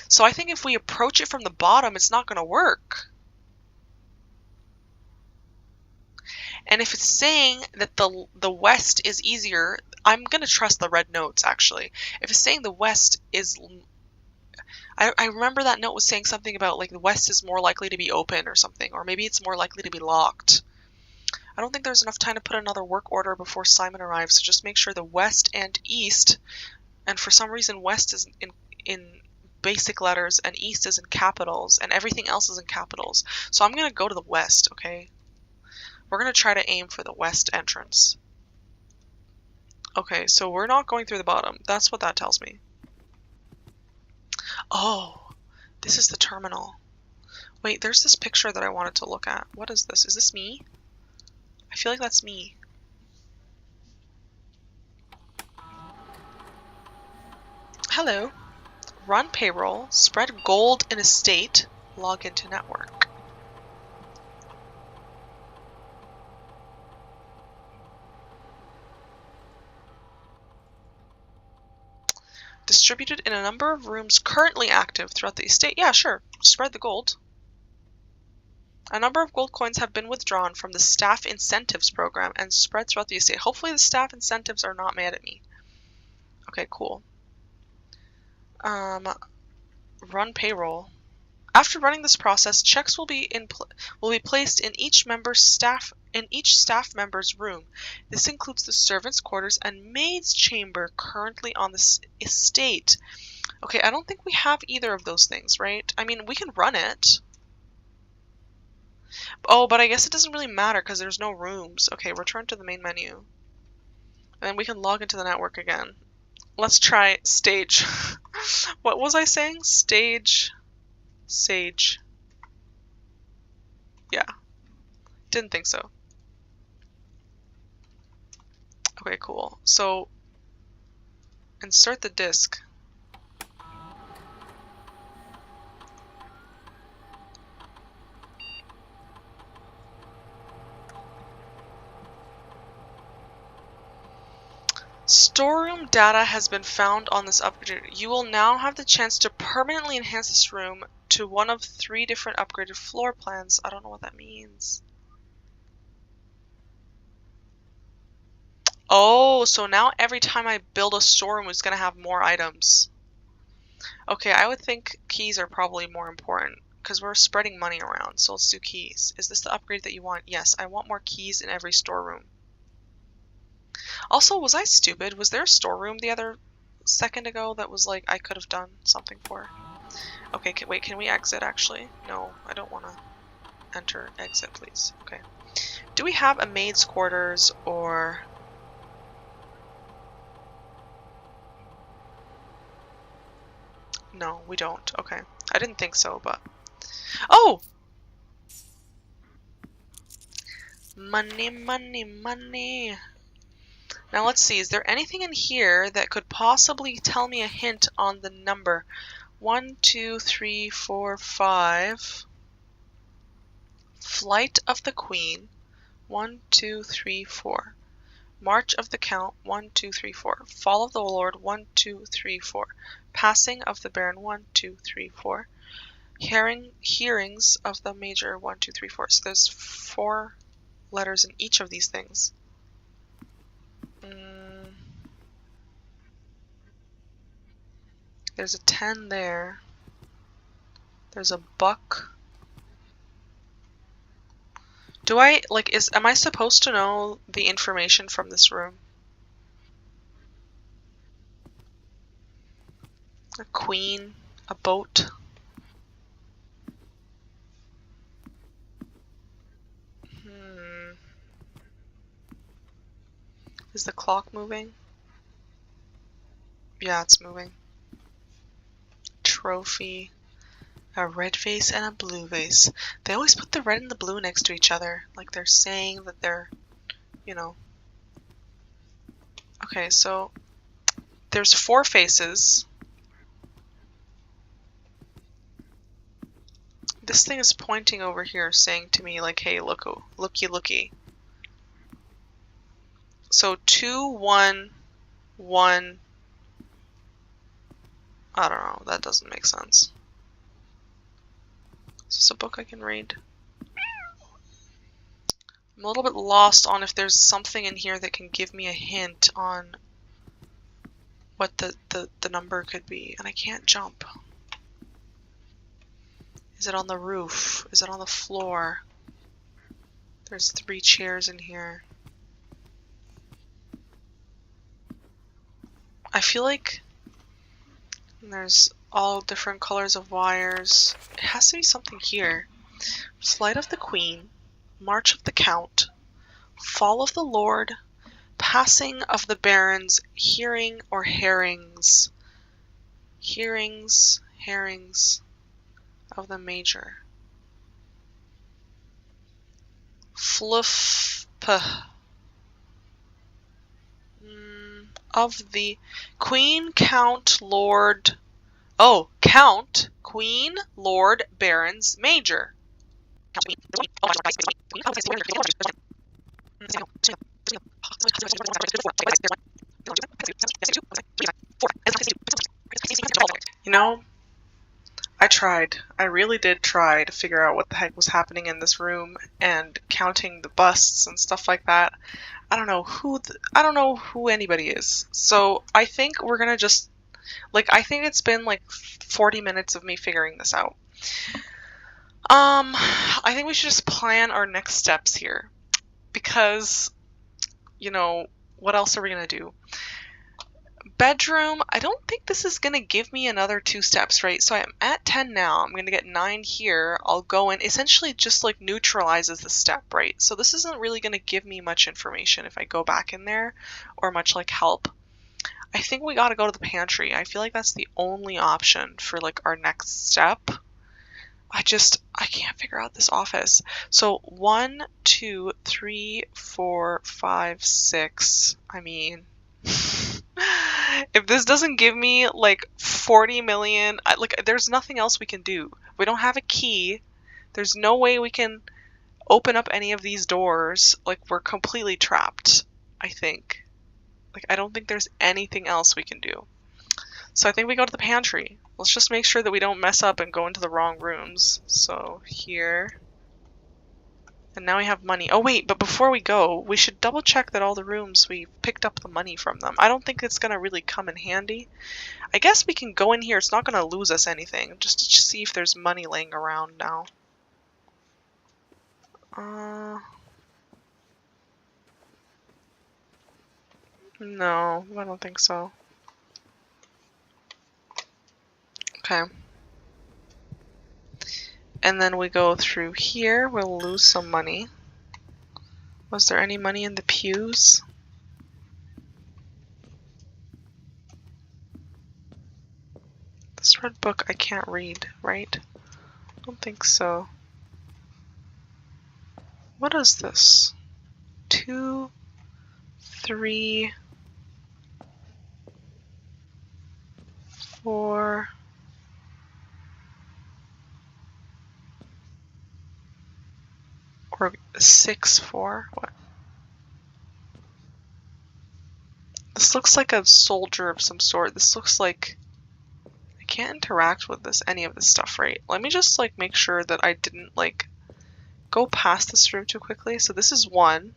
So I think if we approach it from the bottom, it's not going to work. And if it's saying that the west is easier, I'm going to trust the red notes, actually. If it's saying the west is... I remember that note was saying something about, like, the west is more likely to be open or something. Or maybe it's more likely to be locked. I don't think there's enough time to put another work order before Simon arrives, so just make sure the west and east... And for some reason, west is in basic letters and east is in capitals, and everything else is in capitals. So I'm going to go to the west, okay? We're going to try to aim for the west entrance. Okay, so we're not going through the bottom. That's what that tells me. Oh, this is the terminal. Wait, there's this picture that I wanted to look at. What is this? Is this me? I feel like that's me. Hello. Run payroll, spread gold in estate, log into network. Distributed in a number of rooms currently active throughout the estate. Yeah, sure. Spread the gold. A number of gold coins have been withdrawn from the staff incentives program and spread throughout the estate. Hopefully the staff incentives are not mad at me. Okay, cool. Run payroll. After running this process, checks will be placed in each staff member's room. This includes the servants' quarters and maid's chamber currently on the estate. Okay, I don't think we have either of those things, right? I mean, we can run it. Oh, but I guess it doesn't really matter because there's no rooms. Okay, return to the main menu. And then we can log into the network again. Let's try stage. What was I saying? Stage. Sage. Yeah. Didn't think so. Okay, cool. So Insert the disc. Storeroom data has been found on this upgrade. You will now have the chance to permanently enhance this room to one of 3 different upgraded floor plans. I don't know what that means. Oh, so now every time I build a storeroom, it's going to have more items. Okay, I would think keys are probably more important because we're spreading money around. So let's do keys. Is this the upgrade that you want? Yes, I want more keys in every storeroom. Also, was I stupid? Was there a storeroom the other second ago that was like I could have done something for? Okay, wait, can we exit actually? No, I don't want to enter. Exit, please. Okay. Do we have a maid's quarters or... No, we don't. Okay. I didn't think so, but... Oh! Money, money, money. Now let's see, is there anything in here that could possibly tell me a hint on the number? 1, 2, 3, 4, 5. Flight of the Queen. 1, 2, 3, 4. March of the Count. 1, 2, 3, 4. Fall of the Lord. 1, 2, 3, 4. Passing of the Baron. 1, 2, 3, 4. Hearings of the Major. 1, 2, 3, 4. So there's 4 letters in each of these things. There's a 10 there. There's a buck. Do I, like, am I supposed to know the information from this room? A queen, a boat. Is the clock moving? Yeah, it's moving. Trophy. A red vase and a blue vase. They always put the red and the blue next to each other. Like they're saying that they're, you know. Okay, so there's 4 faces. This thing is pointing over here saying to me like, hey, looky, looky. So 2, 1, 1. I don't know, that doesn't make sense. Is this a book I can read? I'm a little bit lost on if there's something in here that can give me a hint on what the number could be. And I can't jump. Is it on the roof? Is it on the floor? There's 3 chairs in here. I feel like there's all different colors of wires. It has to be something here. Flight of the Queen, March of the Count, Fall of the Lord, Passing of the Barons, Hearing or Herrings. Herrings of the Major. Fluff of the Queen, Count, Lord. Oh, Count, Queen, Lord, Barons, Major. You know, I tried. I really did try to figure out what the heck was happening in this room and counting the busts and stuff like that. I don't know who anybody is. So I think we're gonna just, like, I think it's been like 40 minutes of me figuring this out. I think we should just plan our next steps here because, you know, what else are we gonna do? Bedroom, I don't think this is going to give me another 2 steps, right? So I'm at 10 now. I'm going to get 9 here. I'll go in. Essentially just like neutralizes the step, right? So this isn't really going to give me much information if I go back in there or much like help. I think we got to go to the pantry. I feel like that's the only option for like our next step. I can't figure out this office. So 1, 2, 3, 4, 5, 6. I mean... If this doesn't give me like 40 million, like there's nothing else we can do. We don't have a key. There's no way we can open up any of these doors. Like we're completely trapped, I think. Like I don't think there's anything else we can do. So I think we go to the pantry. Let's just make sure that we don't mess up and go into the wrong rooms. So here. And now we have money. Oh wait, but before we go, we should double check that all the rooms we picked up the money from them. I don't think it's gonna really come in handy. I guess we can go in here. It's not gonna lose us anything. Just to see if there's money laying around now. No, I don't think so. Okay. And then we go through here. We'll lose some money. Was there any money in the pews? This red book I can't read, right? I don't think so. What is this? 2, 3, 4. Or 6, 4. What? This looks like a soldier of some sort. This looks like I can't interact with any of this stuff, right? Let me just like make sure that I didn't like go past this room too quickly. So this is 1.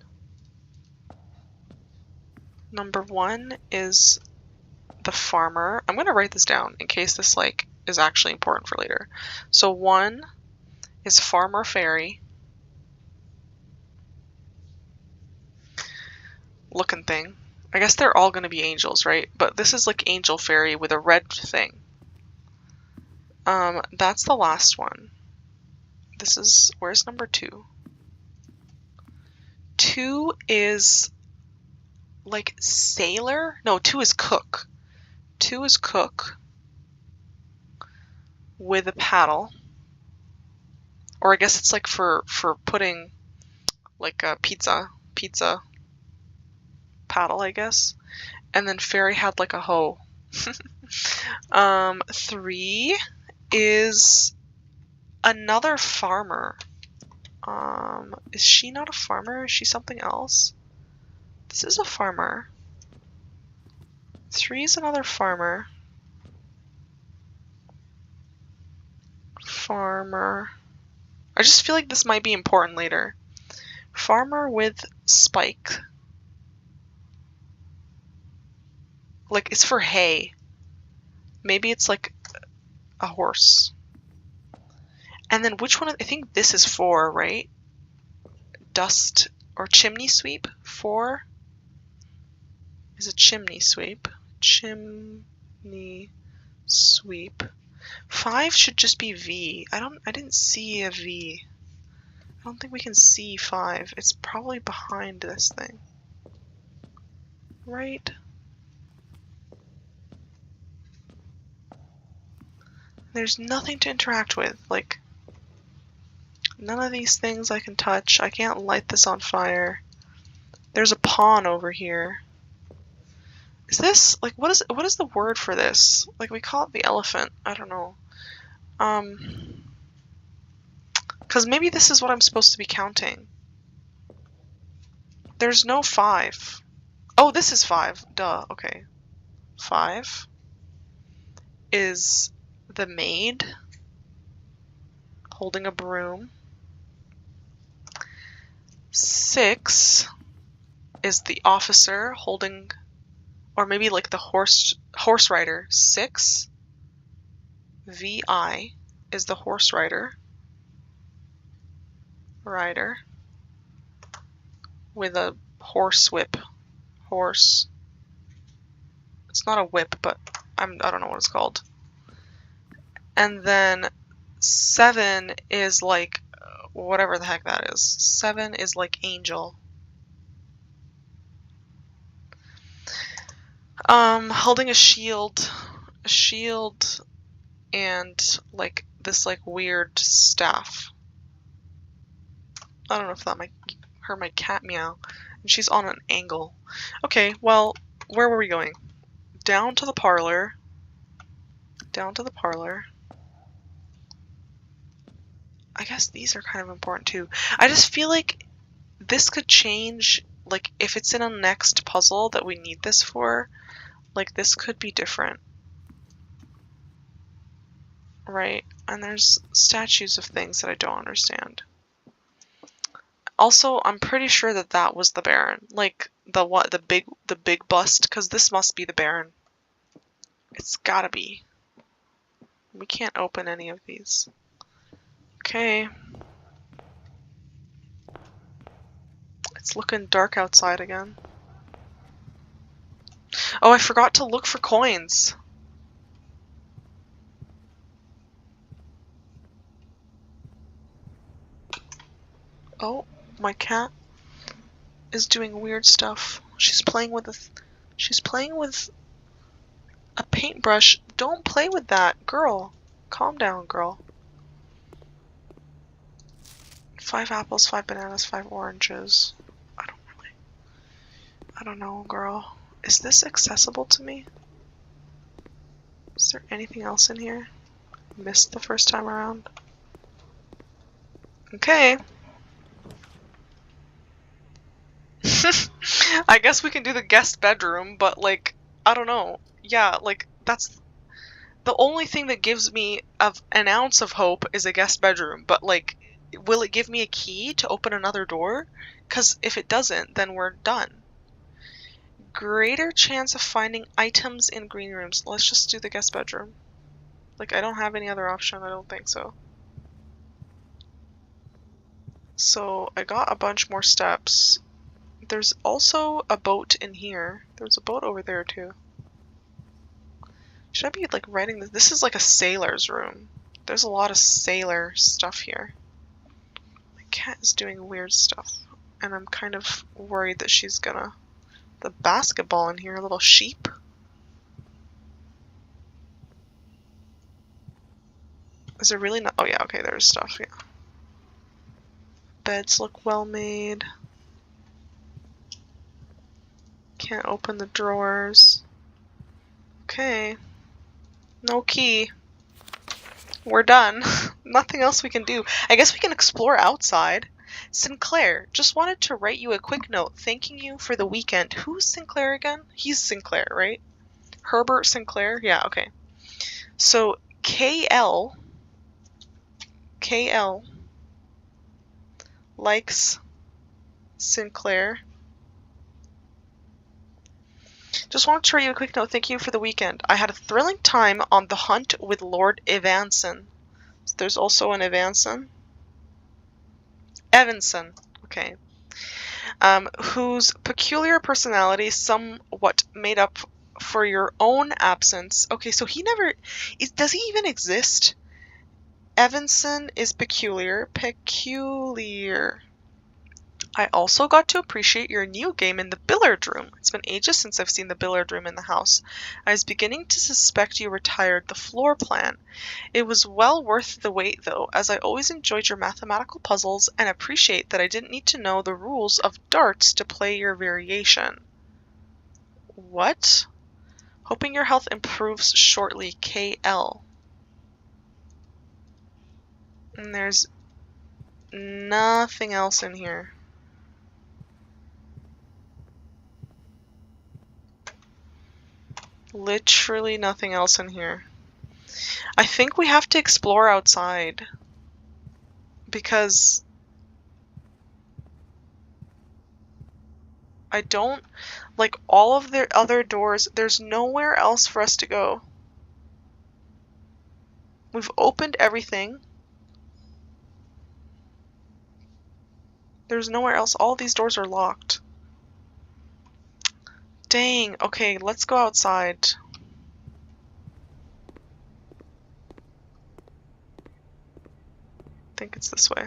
Number 1 is the farmer. I'm gonna write this down in case this like is actually important for later. So 1 is Farmer Fairy. Looking thing. I guess they're all gonna be angels, right? But this is like Angel Fairy with a red thing. That's the last one. This is, where's number 2? 2 is like sailor? No, 2 is cook. 2 is cook with a paddle. Or I guess it's like for putting like a pizza paddle, I guess. And then fairy had like a hoe. 3 is another farmer. Is she not a farmer? Is she something else? This is a farmer. 3 is another farmer. Farmer. I just feel like this might be important later. Farmer with spike. Like, it's for hay. Maybe it's like a horse. And then which one? I think this is 4, right? Dust or chimney sweep. 4 is a chimney sweep. Chimney sweep. 5 should just be V. I didn't see a V. I don't think we can see 5. It's probably behind this thing. Right? There's nothing to interact with. Like, none of these things I can touch. I can't light this on fire. There's a pawn over here. Is this, like, what is the word for this? Like, we call it the elephant. I don't know. Because maybe this is what I'm supposed to be counting. There's no 5. Oh, this is 5. Duh. Okay. 5 is the maid holding a broom. 6 is the officer holding, or maybe like the horse rider. 6 VI is the horse rider with a horse whip. Horse. It's not a whip, but I don't know what it's called. And then 7 is like whatever the heck that is. 7 is like angel. Holding a shield and like this like weird staff. I don't know if that might heard my cat meow. And she's on an angle. Okay, well, where were we going? down to the parlor. Down to the parlor. I guess these are kind of important too. I just feel like this could change, like if it's in a next puzzle that we need this for, like this could be different. Right? And there's statues of things that I don't understand. Also, I'm pretty sure that that was the Baron. Like the big bust, because this must be the Baron. It's gotta be. We can't open any of these. Okay. It's looking dark outside again. Oh, I forgot to look for coins. Oh, my cat is doing weird stuff. She's playing with a paintbrush. Don't play with that, girl. Calm down, girl. 5 apples, 5 bananas, 5 oranges. I don't know, girl. Is this accessible to me? Is there anything else in here? Missed the first time around. Okay. I guess we can do the guest bedroom, but like, I don't know. Yeah, like, that's the only thing that gives me an ounce of hope is a guest bedroom, but like, will it give me a key to open another door? Because if it doesn't, then we're done. Greater chance of finding items in green rooms. Let's just do the guest bedroom. Like, I don't have any other option, I don't think so. So, I got a bunch more steps. There's also a boat in here. There's a boat over there, too. Should I be, like, writing this? This is like a sailor's room. There's a lot of sailor stuff here. My cat is doing weird stuff. And I'm kind of worried that she's gonna... The basketball in here, a little sheep. Is there really not? Oh yeah, okay, there's stuff, yeah. Beds look well made. Can't open the drawers. Okay. No key. We're done. Nothing else we can do. I guess we can explore outside. Sinclair, just wanted to write you a quick note thanking you for the weekend. Who's Sinclair again? He's Sinclair, right? Herbert Sinclair? Yeah, okay. So, KL likes Sinclair. Just wanted to write you a quick note. Thank you for the weekend. I had a thrilling time on the hunt with Lord Evanson. So there's also an Evanson. Evanson. Okay. Whose peculiar personality somewhat made up for your own absence. Okay, so he never... does he even exist? Evanson is peculiar. Peculiar. I also got to appreciate your new game in the billiard room. It's been ages since I've seen the billiard room in the house. I was beginning to suspect you retired the floor plan. It was well worth the wait, though, as I always enjoyed your mathematical puzzles and appreciate that I didn't need to know the rules of darts to play your variation. What? Hoping your health improves shortly, KL. And there's nothing else in here. Literally nothing else in here. I think we have to explore outside. Because I don't... Like, all of the other doors, there's nowhere else for us to go. We've opened everything. There's nowhere else. All these doors are locked. Dang. Okay, let's go outside. I think it's this way.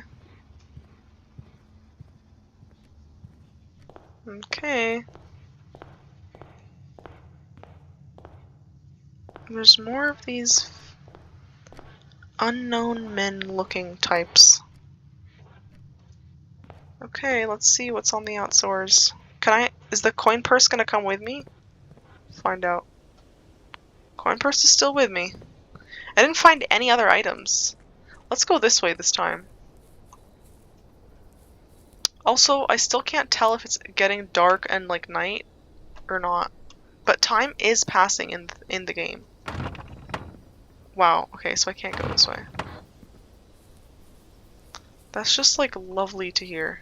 Okay. There's more of these unknown men looking types. Okay, let's see what's on the outdoors. Is the coin purse gonna come with me? Find out. Coin purse is still with me. I didn't find any other items. Let's go this way this time. Also, I still can't tell if it's getting dark and like night or not. But time is passing in the game. Wow, okay, so I can't go this way. That's just like lovely to hear.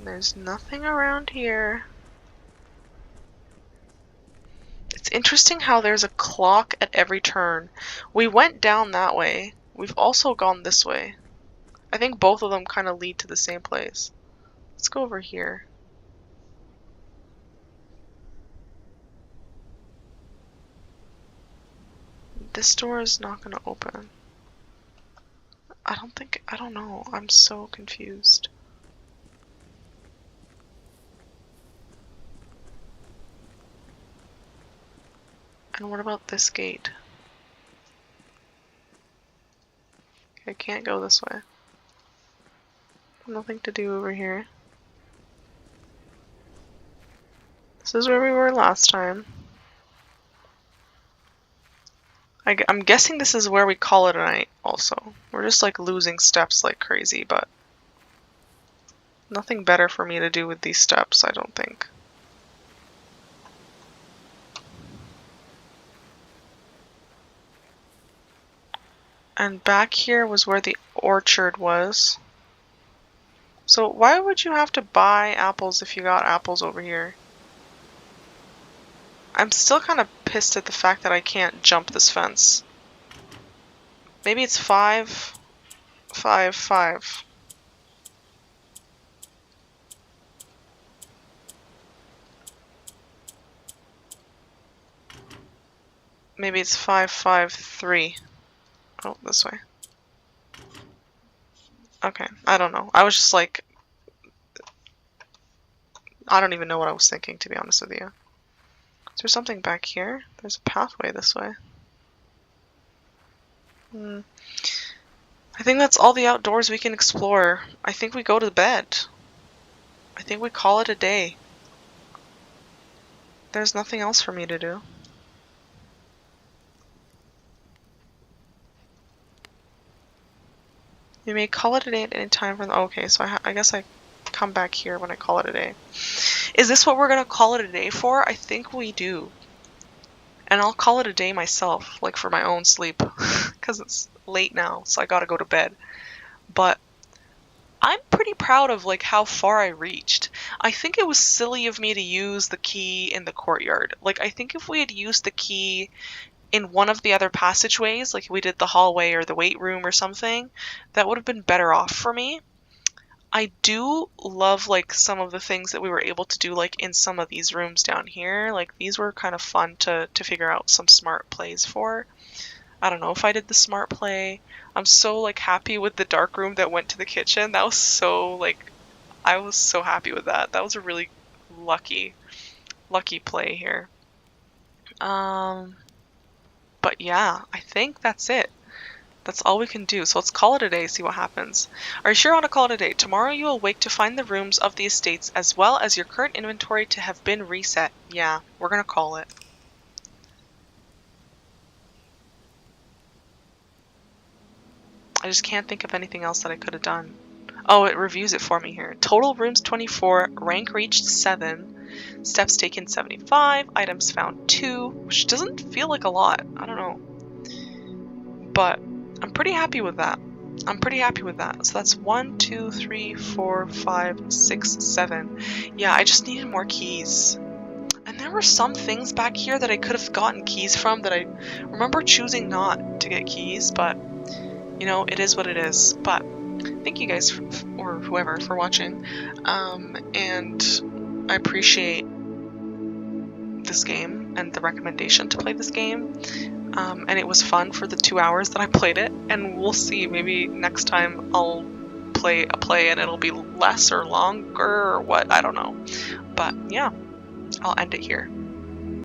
There's nothing around here. It's interesting how there's a clock at every turn. We went down that way. We've also gone this way. I think both of them kind of lead to the same place. Let's go over here. This door is not going to open. I don't know. I'm so confused. And what about this gate? Okay, I can't go this way. Nothing to do over here. This is where we were last time. I'm guessing this is where we call it a night also. We're just like losing steps like crazy, but nothing better for me to do with these steps, I don't think. And back here was where the orchard was. So why would you have to buy apples if you got apples over here? I'm still kind of pissed at the fact that I can't jump this fence. Maybe it's 5, 5, 5. Maybe it's 5, 5, 3. Oh, this way. Okay, I don't know. I was just like... I don't even know what I was thinking, to be honest with you. Is there something back here? There's a pathway this way. I think that's all the outdoors we can explore. I think we go to bed. I think we call it a day. There's nothing else for me to do. You may call it a day at any time from the... Okay, so I guess I come back here when I call it a day. Is this what we're gonna call it a day for? I think we do. And I'll call it a day myself, like for my own sleep. Because it's late now, so I gotta go to bed. But I'm pretty proud of like how far I reached. I think it was silly of me to use the key in the courtyard. Like, I think if we had used the key in one of the other passageways, like we did the hallway or the weight room or something, that would have been better off for me. I do love like some of the things that we were able to do like in some of these rooms down here. Like, these were kind of fun to figure out some smart plays for. I don't know if I did the smart play. I'm so like happy with the dark room that went to the kitchen. That was so like, I was so happy with that. That was a really lucky play here. But yeah, I think that's it. That's all we can do. So let's call it a day, see what happens. Are you sure you want to call it a day? Tomorrow you will wake to find the rooms of the estates as well as your current inventory to have been reset. Yeah, we're gonna call it. I just can't think of anything else that I could have done. Oh, it reviews it for me here. Total rooms 24, rank reached 7, steps taken 75, items found 2, which doesn't feel like a lot. I don't know. But I'm pretty happy with that. I'm pretty happy with that. So that's 1, 2, 3, 4, 5, 6, 7. Yeah, I just needed more keys. And there were some things back here that I could have gotten keys from that I remember choosing not to get keys, but you know, it is what it is. But thank you guys, or whoever, for watching. And I appreciate this game and the recommendation to play this game. And it was fun for the 2 hours that I played it. And we'll see, maybe next time I'll play a play and it'll be less or longer or what, I don't know. But yeah, I'll end it here.